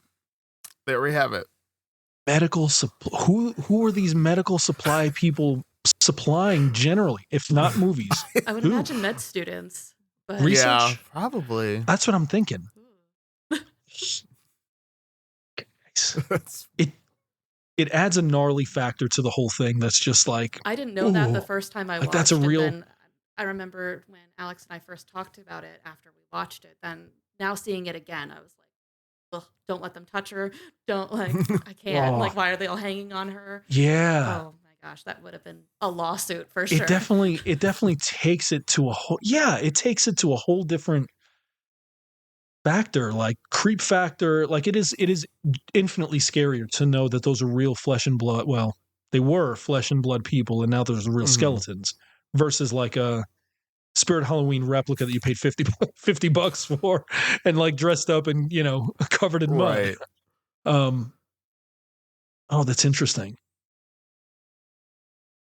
S3: there we have it.
S2: Medical supply. Who are these medical supply people supplying generally, if not movies?
S4: I would imagine med students. But
S2: Research?
S3: Yeah, probably.
S2: That's what I'm thinking. It adds a gnarly factor to the whole thing. That's just like,
S4: I didn't know that the first time I watched
S2: that's a real.
S4: And then I remember when Alex and I first talked about it after we watched it. Then now seeing it again, I was like, ugh, don't let them touch her. Don't I can't. Like, why are they all hanging on her?
S2: Yeah.
S4: Oh my gosh, that would have been a lawsuit for sure.
S2: It definitely takes it to a whole. Yeah, it takes it to a whole different factor, like creep factor. Like it is infinitely scarier to know that those are real flesh and blood. Well, they were flesh and blood people, and now there's real skeletons. Versus like a Spirit Halloween replica that you paid $50 for, and like dressed up and covered in mud. Oh, that's interesting.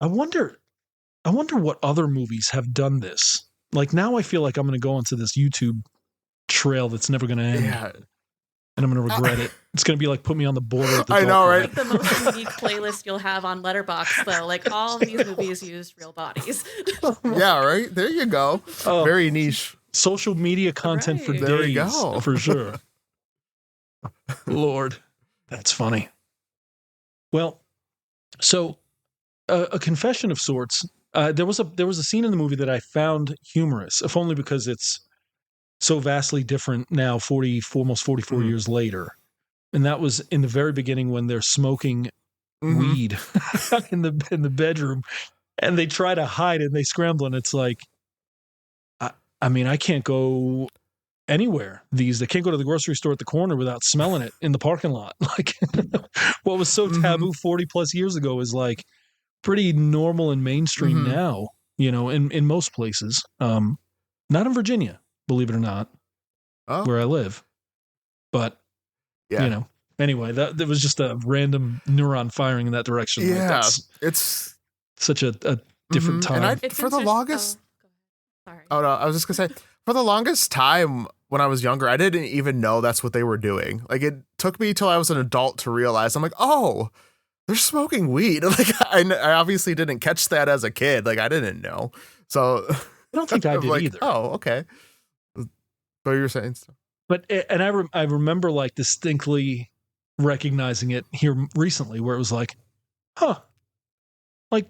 S2: I wonder what other movies have done this. Like now I feel like I'm going to go onto this YouTube trail that's never going to end.
S3: Yeah.
S2: And I'm going to regret it. It's going to be like put me on the border of the
S3: I know, right?
S4: Like the most unique playlist you'll have on Letterboxd, though. Like all of these movies used real bodies.
S3: Yeah, right? There you go. Very niche.
S2: Social media content for days.
S3: There we go.
S2: For sure. Lord, that's funny. Well, so a confession of sorts. There was a scene in the movie that I found humorous, if only because it's so vastly different now, almost 44 years later. And that was in the very beginning when they're smoking weed in the bedroom, and they try to hide it and they scramble, and it's like, I mean, I can't go anywhere. They can't go to the grocery store at the corner without smelling it in the parking lot. Like what was so taboo 40 plus years ago is like pretty normal and mainstream now, in most places. Not in Virginia, believe it or not, where I live. But, anyway, that was just a random neuron firing in that direction.
S3: Yeah,
S2: like
S3: it's
S2: such a different time.
S3: And for the longest... Oh, no, I was just going to say, for the longest time when I was younger, I didn't even know that's what they were doing. Like, it took me till I was an adult to realize, I'm like, oh, they're smoking weed. Like, I obviously didn't catch that as a kid. Like, I didn't know. So
S2: I don't think I did either.
S3: Oh, okay. What you were saying?
S2: But I remember like distinctly recognizing it here recently, where it was like, huh, like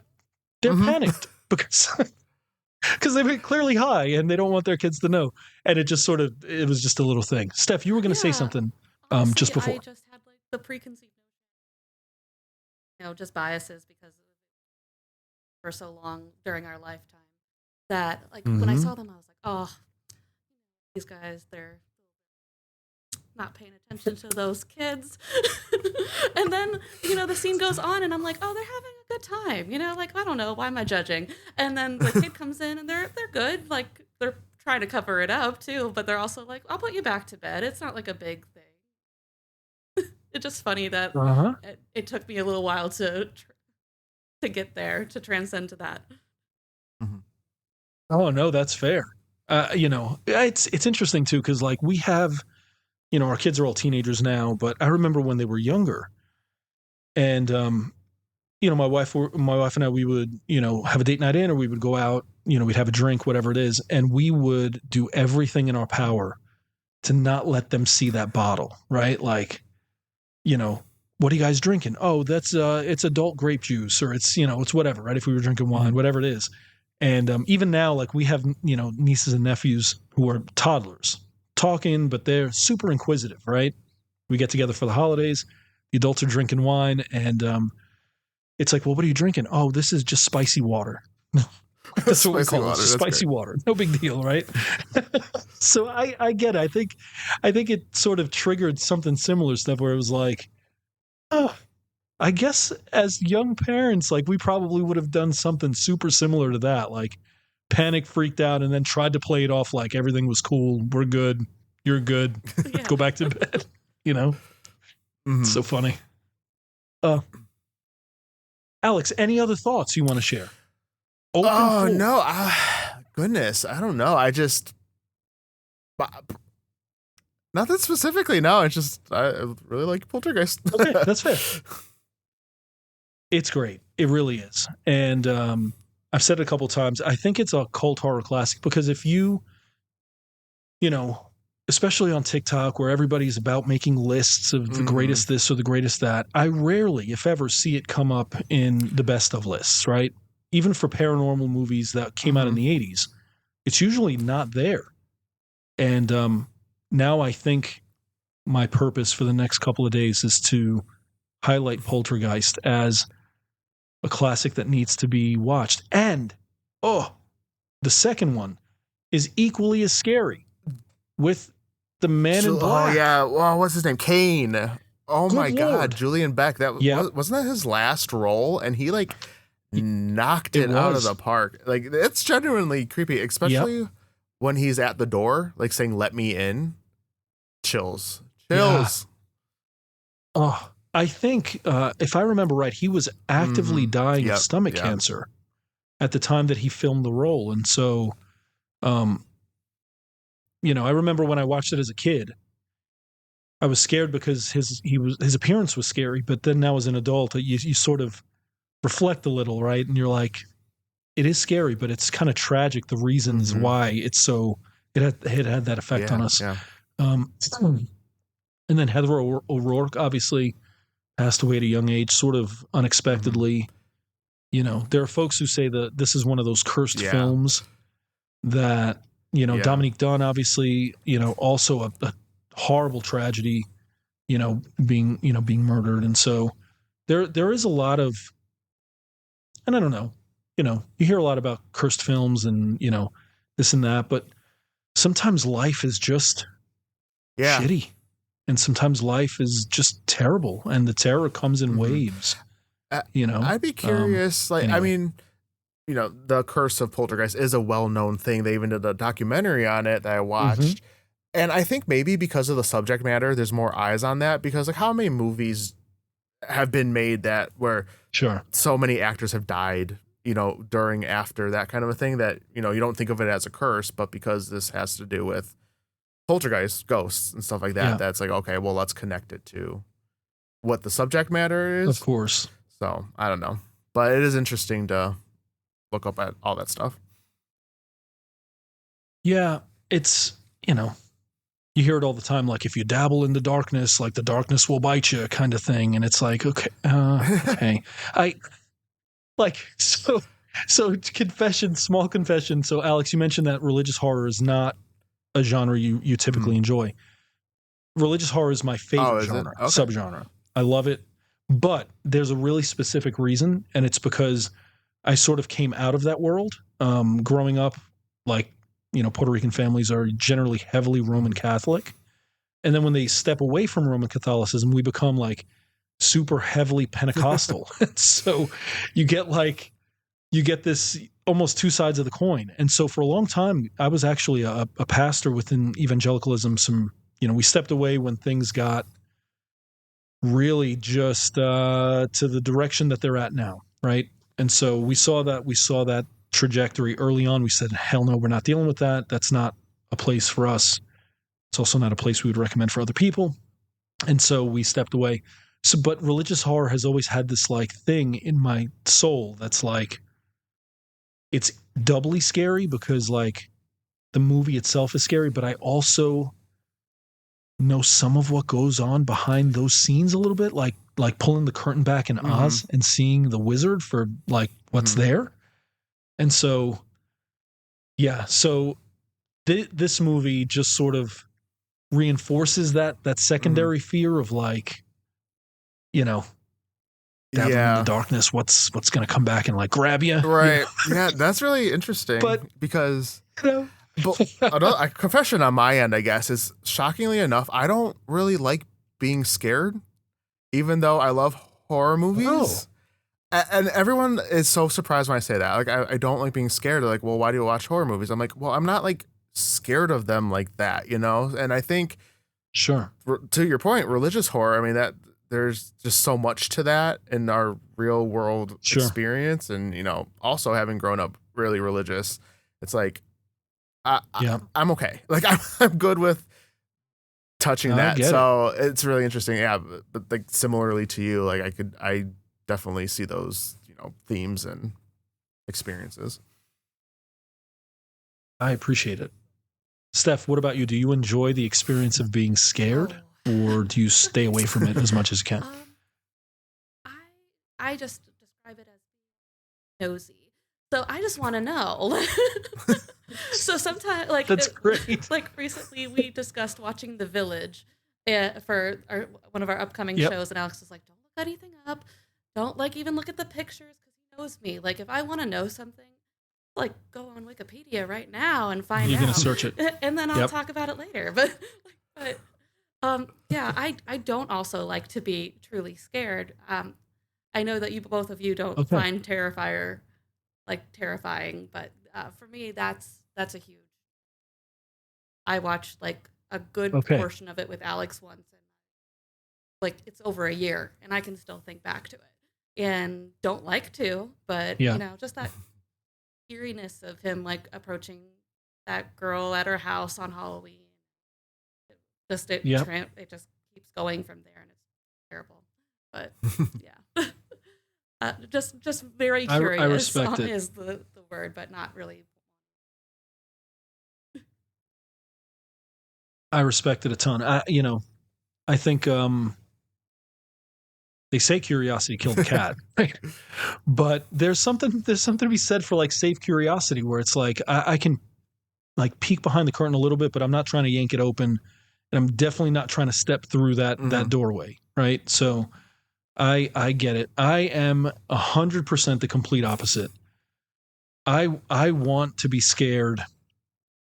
S2: they're
S3: Mhm.
S2: panicked because they've been clearly high and they don't want their kids to know. And it was just a little thing. Steph, you were going to say
S4: Yeah.
S2: something
S4: Honestly,
S2: just before.
S4: I just had like the preconceived notion, just biases because for so long during our lifetime that like when I
S3: Mhm.
S4: saw them, I was like, oh, these guys, they're not paying attention to those kids. And then, the scene goes on and I'm like, oh, they're having a good time. Like, I don't know, why am I judging? And then the kid comes in and they're good. Like, they're trying to cover it up too, but they're also like, I'll put you back to bed. It's not like a big thing. It's just funny that
S2: Uh-huh.
S4: it took me a little while to get there, to transcend to that.
S3: Mhm.
S2: Oh, no, that's fair. It's interesting too, because like we have, our kids are all teenagers now, but I remember when they were younger and, my wife and I, we would, have a date night in, or we would go out, we'd have a drink, whatever it is. And we would do everything in our power to not let them see that bottle, right? Like, what are you guys drinking? Oh, that's, it's adult grape juice, or it's whatever, right? If we were drinking wine, whatever it is. And even now, like we have, nieces and nephews who are toddlers talking, but they're super inquisitive, right? We get together for the holidays. The adults are drinking wine, and it's like, well, what are you drinking? Oh, this is just spicy water. That's what we
S3: Spicy
S2: call it.
S3: water,
S2: It's just
S3: that's
S2: spicy
S3: great.
S2: water. No big deal, right? So I get it. I think it sort of triggered something similar stuff where it was like, oh, I guess as young parents, like we probably would have done something super similar to that, like panic, freaked out, and then tried to play it off like everything was cool. We're good. You're good.
S4: Yeah.
S2: Go back to bed. It's so
S3: Mhm.
S2: funny. Alex, any other thoughts you want to share? Open
S3: Oh
S2: floor.
S3: no! Goodness, I don't know. I just nothing specifically. No, it's just I really like Poltergeist.
S2: Okay, that's fair. It's great. It really is. And I've said it a couple times. I think it's a cult horror classic because if especially on TikTok where everybody's about making lists of the greatest this or the greatest that, I rarely, if ever, see it come up in the best of lists, right? Even for paranormal movies that came out in the 80s, it's usually not there. And now I think my purpose for the next couple of days is to highlight Poltergeist as a classic that needs to be watched. And, the second one is equally as scary with the man in black.
S3: Oh yeah. Well, what's his name? Kane. Oh
S2: Good
S3: my
S2: Lord.
S3: God, Julian Beck. That
S2: Yep.
S3: wasn't that his last role, and he like knocked
S2: It
S3: it out of
S2: was.
S3: the park. Like it's genuinely creepy, especially when he's at the door, like saying "Let me in." Chills.
S2: Oh, I think if I remember right, he was actively dying of
S3: Yep,
S2: stomach
S3: yep.
S2: cancer at the time that he filmed the role. And so, I remember when I watched it as a kid, I was scared because his appearance was scary. But then now as an adult, you sort of reflect a little, right? And you're like, it is scary, but it's kind of tragic the reasons why it's so it had that effect on us.
S3: Yeah.
S2: And then Heather O'Rourke obviously passed away at a young age, sort of unexpectedly. There are folks who say that this is one of those cursed films that, Dominique Dunn, obviously, also a horrible tragedy, being murdered. And so there is a lot of, and I don't know, you hear a lot about cursed films and, this and that, but sometimes life is just shitty. And sometimes life is just terrible, and the terror comes in waves.
S3: I'd be curious. I
S2: anyway.
S3: mean, the Curse of Poltergeist is a well-known thing. They even did a documentary on it that I watched, and I think maybe because of the subject matter, there's more eyes on that. Because like, how many movies have been made that where so many actors have died, during, after, that kind of a thing that you don't think of it as a curse, but because this has to do with poltergeist, ghosts, and stuff like that, that's like, okay, well, let's connect it to what the subject matter is.
S2: Of course.
S3: So I don't know, but it is interesting to look up at all that stuff.
S2: Yeah, it's, you hear it all the time, like if you dabble in the darkness, like the darkness will bite you kind of thing. And it's like, okay, okay. So So small confession. So Alex, you mentioned that religious horror is not a genre you typically enjoy. Religious horror is my favorite
S3: is it?
S2: genre,
S3: Okay.
S2: subgenre. I love it, but there's a really specific reason, and it's because I sort of came out of that world. Growing up, like, Puerto Rican families are generally heavily Roman Catholic. And then when they step away from Roman Catholicism, we become like super heavily Pentecostal. So you get this almost two sides of the coin. And so for a long time, I was actually a pastor within evangelicalism. We stepped away when things got really just to the direction that they're at now, right? And so we saw that trajectory early on. We said, hell no, we're not dealing with that. That's not a place for us. It's also not a place we would recommend for other people. And so we stepped away. So, but religious horror has always had this like thing in my soul that's like, it's doubly scary because like the movie itself is scary, but I also know some of what goes on behind those scenes a little bit, like pulling the curtain back in Oz and seeing the wizard for like what's there. And so, yeah, so this movie just sort of reinforces that secondary fear of like, dabbling in the darkness, what's going to come back and like grab you.
S3: Right. Yeah, that's really interesting.
S2: But,
S3: because a confession on my end, I guess, is shockingly enough, I don't really like being scared, even though I love horror movies. Oh. And everyone is so surprised when I say that. Like, I don't like being scared. They're like, well, why do you watch horror movies? I'm like, well, I'm not like scared of them like that, And I think,
S2: sure,
S3: to your point, religious horror, I mean, that there's just so much to that in our real world experience. And, also having grown up really religious, it's like, I'm okay. Like, I'm good with touching that. So it's really interesting. Yeah. But like similarly to you, like I definitely see those, themes and experiences.
S2: I appreciate it. Steph, what about you? Do you enjoy the experience of being scared, or do you stay away from it as much as you can?
S4: I just describe it as nosy. So I just want to know. So sometimes, like,
S2: that's great.
S4: Like recently, we discussed watching The Village for one of our upcoming shows, and Alex was like, "Don't look anything up. Don't even look at the pictures because he knows me. Like, if I want to know something, like, go on Wikipedia right now and find out.
S2: You're gonna search it,
S4: and then I'll talk about it later." But yeah, I don't also like to be truly scared. I know that both of you don't find Terrifier terrifying, but for me, that's a huge. I watched like a good portion of it with Alex once, and like it's over a year, and I can still think back to it, and don't like to, but just that eeriness of him like approaching that girl at her house on Halloween. It just keeps going from there, and it's terrible. But yeah. Just very curious.
S2: I respect it.
S4: Is the word, but not really.
S2: I respect it a ton. I think they say curiosity killed the cat, right? But there's something to be said for like safe curiosity, where it's like I can like peek behind the curtain a little bit, but I'm not trying to yank it open, and I'm definitely not trying to step through that doorway, right? So. I get it. I am 100% the complete opposite. I want to be scared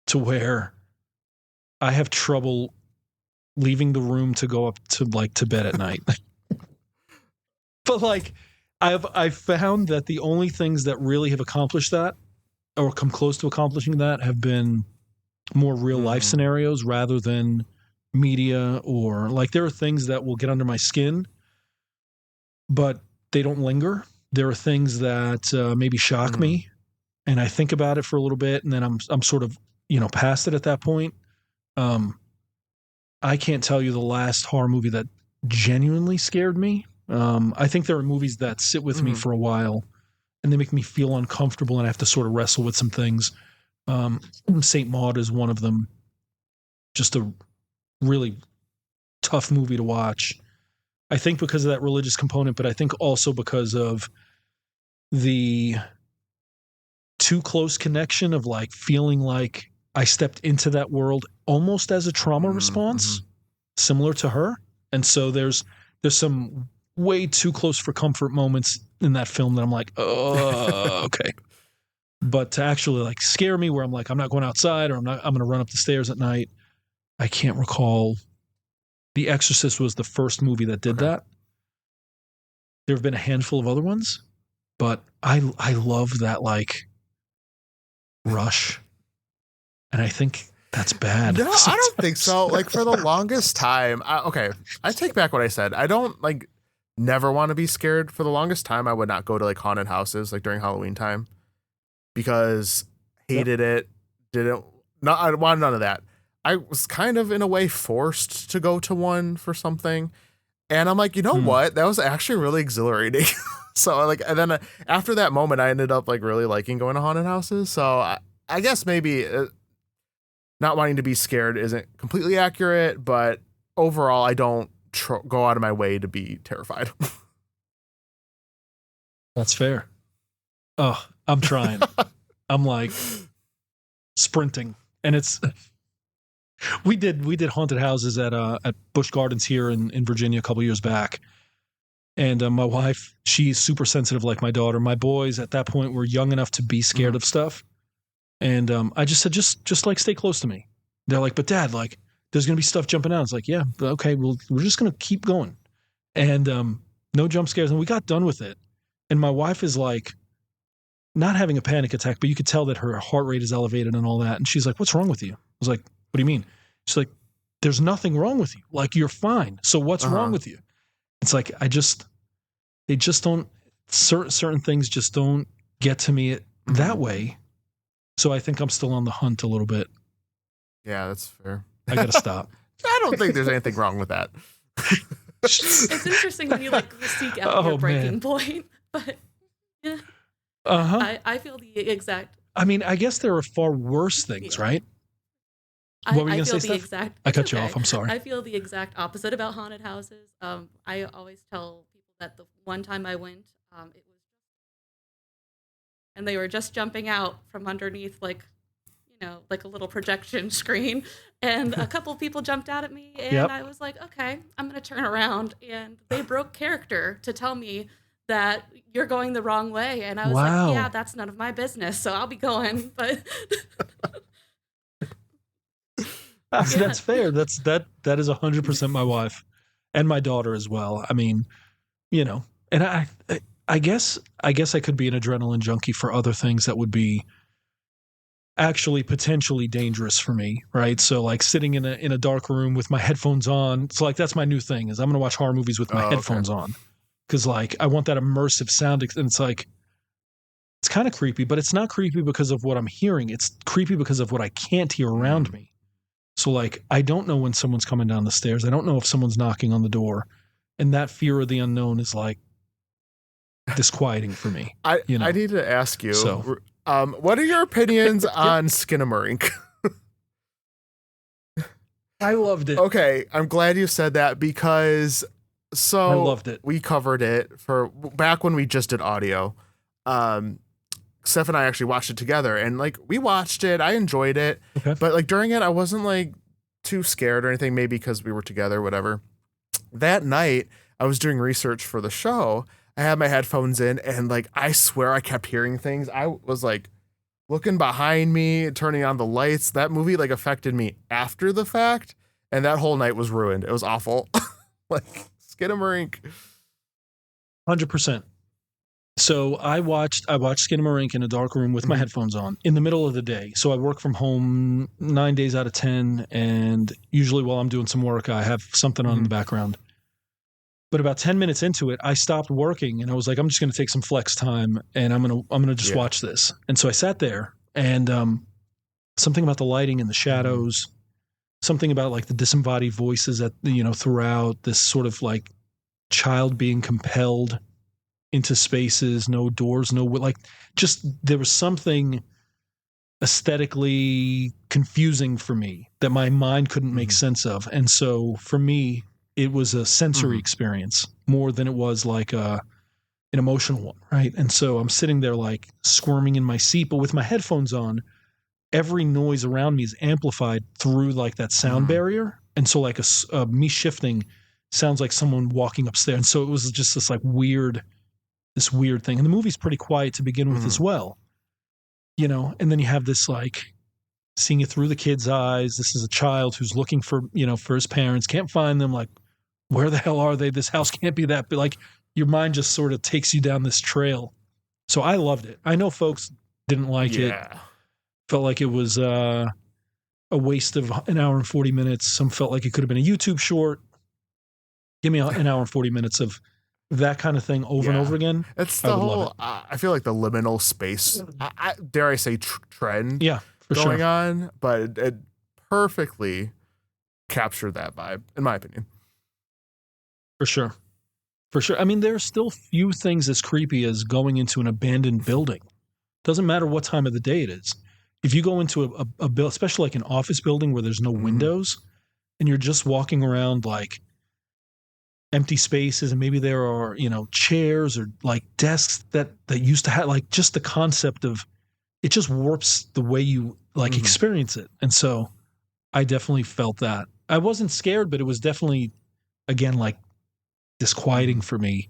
S2: to where I have trouble leaving the room to go up to bed at night. But like I've found that the only things that really have accomplished that or come close to accomplishing that have been more real life scenarios rather than media, or like there are things that will get under my skin, but they don't linger. There are things that maybe shock me, and I think about it for a little bit, and then I'm sort of past it at that point. I can't tell you the last horror movie that genuinely scared me. I think there are movies that sit with me for a while, and they make me feel uncomfortable, and I have to sort of wrestle with some things. Saint Maud is one of them. Just a really tough movie to watch. I think because of that religious component, but I think also because of the too close connection of like feeling like I stepped into that world almost as a trauma response, similar to her. And so there's some way too close for comfort moments in that film that I'm like, oh, okay. But to actually like scare me where I'm like, I'm not going outside, or I'm going to run up the stairs at night. I can't recall. The Exorcist was the first movie that did that. There have been a handful of other ones, but I love that like rush. And I think that's bad.
S3: No, I don't think so. Like for the longest time, I take back what I said. I don't like never want to be scared. For the longest time, I would not go to like haunted houses like during Halloween time because hated it. I wanted none of that. I was kind of in a way forced to go to one for something. And I'm like, you know what? That was actually really exhilarating. So like, and then after that moment, I ended up like really liking going to haunted houses. So I guess maybe not wanting to be scared isn't completely accurate, but overall, I don't go out of my way to be terrified.
S2: That's fair. Oh, I'm trying. I'm like sprinting, and it's. We did haunted houses at Busch Gardens here in Virginia a couple years back, and my wife, she's super sensitive like my daughter. My boys at that point were young enough to be scared of stuff, and I just said just like stay close to me. They're like, but Dad, like there's gonna be stuff jumping out. It's like, yeah, okay, well we're just gonna keep going, and no jump scares. And we got done with it, and my wife is like not having a panic attack, but you could tell that her heart rate is elevated and all that, and she's like, what's wrong with you? I was like, what do you mean? She's like, there's nothing wrong with you. Like, you're fine. So what's wrong with you? It's like, they just don't, certain things just don't get to me that way. So I think I'm still on the hunt a little bit.
S3: Yeah, that's fair.
S2: I got to stop.
S3: I don't think there's anything wrong with that.
S4: It's interesting when you like seek out your breaking point, but yeah. I feel the exact.
S2: I mean, I guess there are far worse things, right? What were you going to say, Steph? I cut you off. I'm sorry.
S4: I feel the exact opposite about haunted houses. I always tell people that the one time I went, it was, and they were just jumping out from underneath, like, you know, like a little projection screen, and a couple of people jumped out at me, and I was like, okay, I'm going to turn around, and they broke character to tell me that you're going the wrong way, and I was like, yeah, that's none of my business, so I'll be going, but.
S2: That's fair. That is 100% my wife and my daughter as well. I mean, you know, and I guess I could be an adrenaline junkie for other things that would be actually potentially dangerous for me, right? So like sitting in a dark room with my headphones on, it's like that's my new thing is I'm going to watch horror movies with my headphones on because like I want that immersive sound, and it's like it's kind of creepy, but it's not creepy because of what I'm hearing. It's creepy because of what I can't hear around me. So, like, I don't know when someone's coming down the stairs. I don't know if someone's knocking on the door. And that fear of the unknown is, like, disquieting for me.
S3: I need to ask you, what are your opinions on Skinamarink?
S2: I loved it.
S3: Okay, I'm glad you said that because I
S2: loved it.
S3: We covered it for back when we just did audio. Steph and I actually watched it together, and like we watched it, I enjoyed it, but like during it, I wasn't like too scared or anything. Maybe because we were together, whatever. That night, I was doing research for the show. I had my headphones in, and like I swear, I kept hearing things. I was like looking behind me, turning on the lights. That movie like affected me after the fact, and that whole night was ruined. It was awful. Like Skinamarink.
S2: 100%. So I watched Skinamarink in a dark room with my headphones on in the middle of the day. So I work from home 9 days out of 10, and usually while I'm doing some work, I have something on in the background. But about 10 minutes into it, I stopped working, and I was like, I'm just going to take some flex time, and I'm gonna just watch this. And so I sat there, and something about the lighting and the shadows, something about like the disembodied voices that throughout this sort of like child being compelled into spaces, no doors, just there was something aesthetically confusing for me that my mind couldn't make sense of. And so for me, it was a sensory experience more than it was like a an emotional one, right? And so I'm sitting there like squirming in my seat, but with my headphones on, every noise around me is amplified through like that sound barrier. And so like me shifting sounds like someone walking upstairs. And so it was just this weird thing. And the movie's pretty quiet to begin with as well, and then you have this like seeing it through the kid's eyes. This is a child who's looking for his parents, can't find them. Like, where the hell are they? This house can't be that big. Like, your mind just sort of takes you down this trail. So I loved it. I know folks didn't like it. Felt like it was a waste of an hour and 40 minutes. Some felt like it could have been a YouTube short. Give me an hour and 40 minutes of that kind of thing over and over again.
S3: It's the whole, I feel like the liminal space, dare I say, trend going on, but it perfectly captured that vibe, in my opinion.
S2: For sure. I mean, there's still few things as creepy as going into an abandoned building. Doesn't matter what time of the day it is. If you go into a building, especially like an office building where there's no windows and you're just walking around like empty spaces, and maybe there are, chairs or like desks that used to have, like, just the concept of it just warps the way you like experience it. And so I definitely felt that. I wasn't scared, but it was definitely, again, like disquieting for me.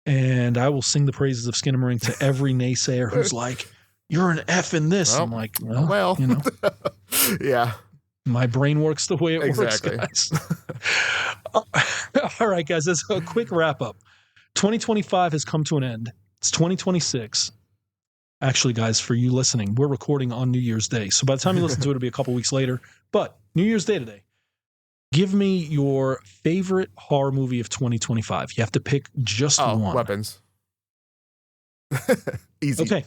S2: And I will sing the praises of Skinamarink to every naysayer who's like, you're an F in this. I'm like, well.
S3: Yeah.
S2: My brain works the way it works, guys. All right, guys, as a quick wrap up, 2025 has come to an end. It's 2026. Actually, guys, for you listening, we're recording on New Year's Day. So by the time you listen to it, it'll be a couple weeks later. But New Year's Day today. Give me your favorite horror movie of 2025. You have to pick just one.
S3: Weapons. Easy.
S2: Okay.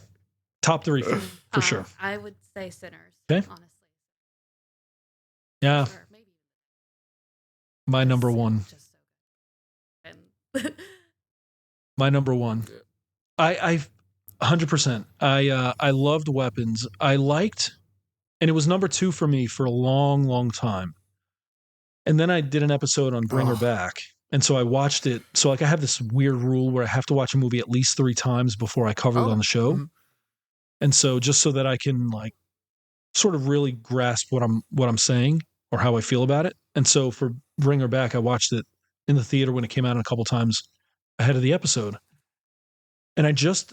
S2: Top three for sure.
S4: I would say Sinners, honestly.
S2: Yeah.
S4: Or maybe.
S2: My number one.
S4: Just so good.
S2: My number one. I 100%. I loved Weapons. I liked, and it was number two for me for a long, long time. And then I did an episode on Bring Her Back. And so I watched it. So like I have this weird rule where I have to watch a movie at least 3 times before I cover it on the show. And so just so that I can like sort of really grasp what I'm saying or how I feel about it. And so for Bring Her Back, I watched it in the theater when it came out a couple times ahead of the episode. And I just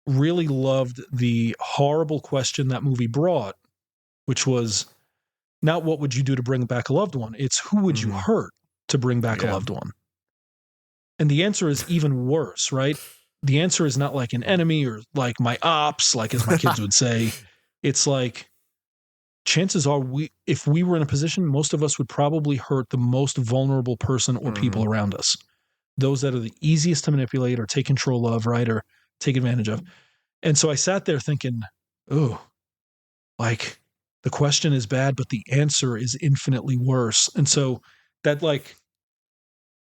S2: really loved the horrible question that movie brought, which was not what would you do to bring back a loved one? It's who would you hurt to bring back a loved one? And the answer is even worse, right? The answer is not like an enemy or like my ops, like as my kids would say. It's like, chances are if we were in a position, most of us would probably hurt the most vulnerable person or people around us. Those that are the easiest to manipulate or take control of, right? Or take advantage of. And so I sat there thinking, oh, like the question is bad, but the answer is infinitely worse. And so that like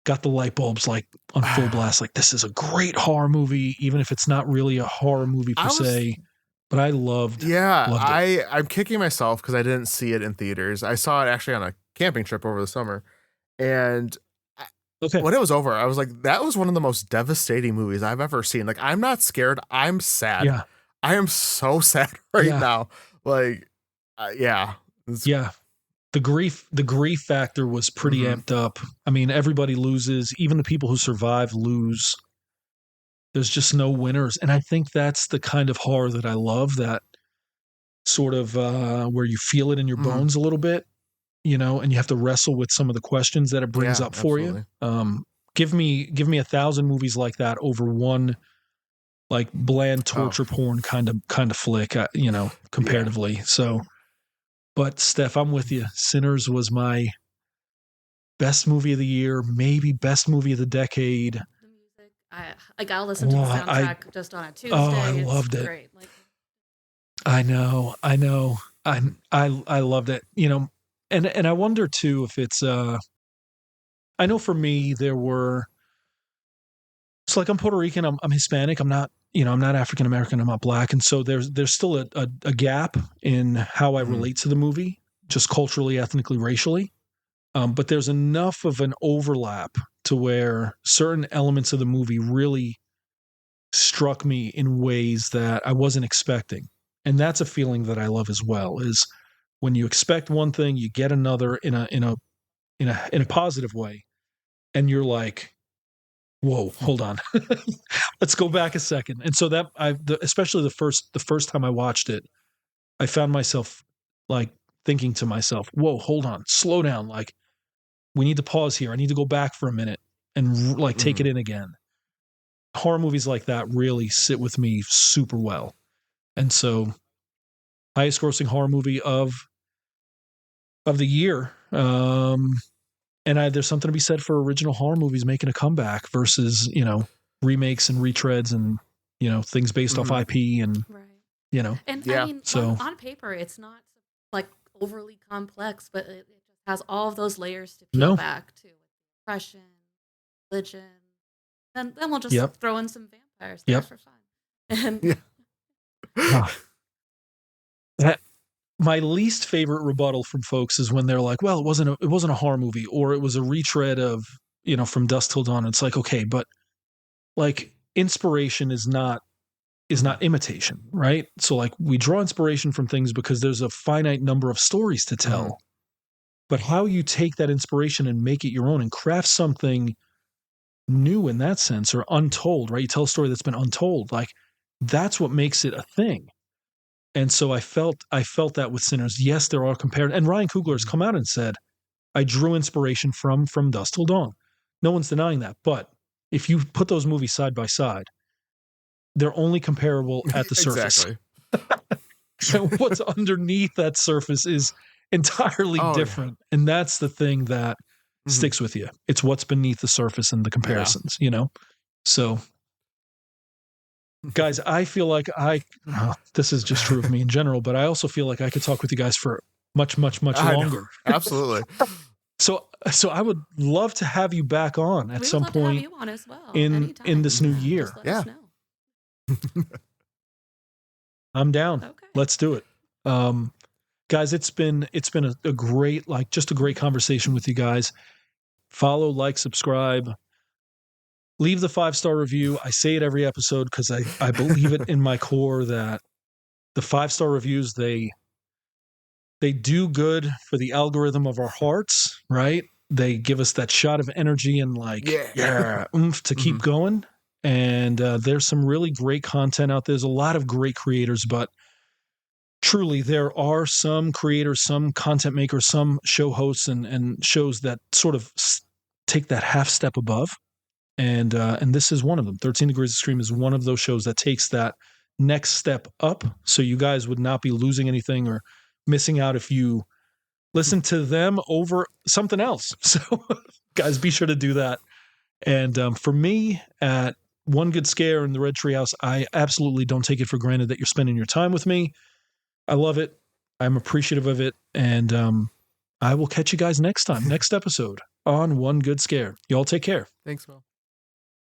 S2: got the light bulbs like on full blast. Like, this is a great horror movie, even if it's not really a horror movie per se. But I loved it.
S3: I'm kicking myself because I didn't see it in theaters. I saw it actually on a camping trip over the summer. And when it was over, I was like, that was one of the most devastating movies I've ever seen. Like, I'm not scared. I'm sad.
S2: Yeah.
S3: I am so sad now. Like, yeah.
S2: The grief factor was pretty amped up. I mean, everybody loses. Even the people who survive lose. There's just no winners. And I think that's the kind of horror that I love, that sort of where you feel it in your bones a little bit, and you have to wrestle with some of the questions that it brings up for you. Give me 1,000 movies like that over one like bland torture porn kind of flick, comparatively. So, but Steph, I'm with you. Sinners was my best movie of the year, maybe best movie of the decade.
S4: I'll listen to the soundtrack just on a Tuesday. Oh,
S2: I loved it.
S4: Great. Like,
S2: I know. I loved it. And I wonder too if it's. I know for me it's like I'm Puerto Rican. I'm Hispanic. I'm not. I'm not African American. I'm not Black, and so there's still a gap in how I relate to the movie, just culturally, ethnically, racially. But there's enough of an overlap to where certain elements of the movie really struck me in ways that I wasn't expecting. And that's a feeling that I love as well, is when you expect one thing, you get another in a positive way. And you're like, whoa, hold on. Let's go back a second. And so that especially the first time I watched it, I found myself like thinking to myself, whoa, hold on, slow down. Like, we need to pause here. I need to go back for a minute and like take it in again. Horror movies like that really sit with me super well. And so, highest grossing horror movie of the year. And there's something to be said for original horror movies making a comeback versus, remakes and retreads and, things based off IP and,
S4: Right. And
S3: Yeah.
S4: I mean,
S2: So-
S4: on paper, it's not like overly complex, but it just has all of those layers to peel
S2: No.
S4: back to depression, religion. Then we'll just
S2: Yep.
S4: throw in some vampires there
S2: Yep.
S4: for fun. And
S3: Yeah.
S2: My least favorite rebuttal from folks is when they're like, well, it wasn't a horror movie, or it was a retread of, From Dusk Till Dawn. It's like, okay, but like inspiration is not imitation, right? So like we draw inspiration from things because there's a finite number of stories to tell. But how you take that inspiration and make it your own and craft something new in that sense, or untold, right? You tell a story that's been untold, like that's what makes it a thing. And so I felt that with Sinners. Yes, there are compared, and Ryan Coogler has come out and said, I drew inspiration from Dusk Till Dawn. No one's denying that. But if you put those movies side by side, they're only comparable at the surface.
S3: Exactly.
S2: So what's underneath that surface is entirely different. Yeah. And that's the thing that sticks with you. It's what's beneath the surface and the comparisons, So, guys, I feel like this is just true of me in general, but I also feel like I could talk with you guys for much, much, much longer.
S3: Absolutely.
S2: So I would love to have you back on at some point.
S4: To have you on as well,
S2: in this new year.
S4: Just let us know.
S2: I'm down.
S4: Okay.
S2: Let's do it. Guys, it's been a great, just a great conversation with you guys. Follow, like, subscribe, leave the 5-star review. I say it every episode because I believe it in my core that the 5-star reviews, they do good for the algorithm of our hearts, right? They give us that shot of energy and oomph to keep going. And there's some really great content out there. There's a lot of great creators, but truly there are some creators, some content makers, some show hosts and shows that sort of take that half step above. And this is one of them. 13 Degrees of Scream is one of those shows that takes that next step up. So you guys would not be losing anything or missing out if you listen to them over something else. So guys, be sure to do that. And for me at One Good Scare in the Red Treehouse, I absolutely don't take it for granted that you're spending your time with me. I love it. I'm appreciative of it. And I will catch you guys next time, next episode on One Good Scare. Y'all take care.
S3: Thanks, Will.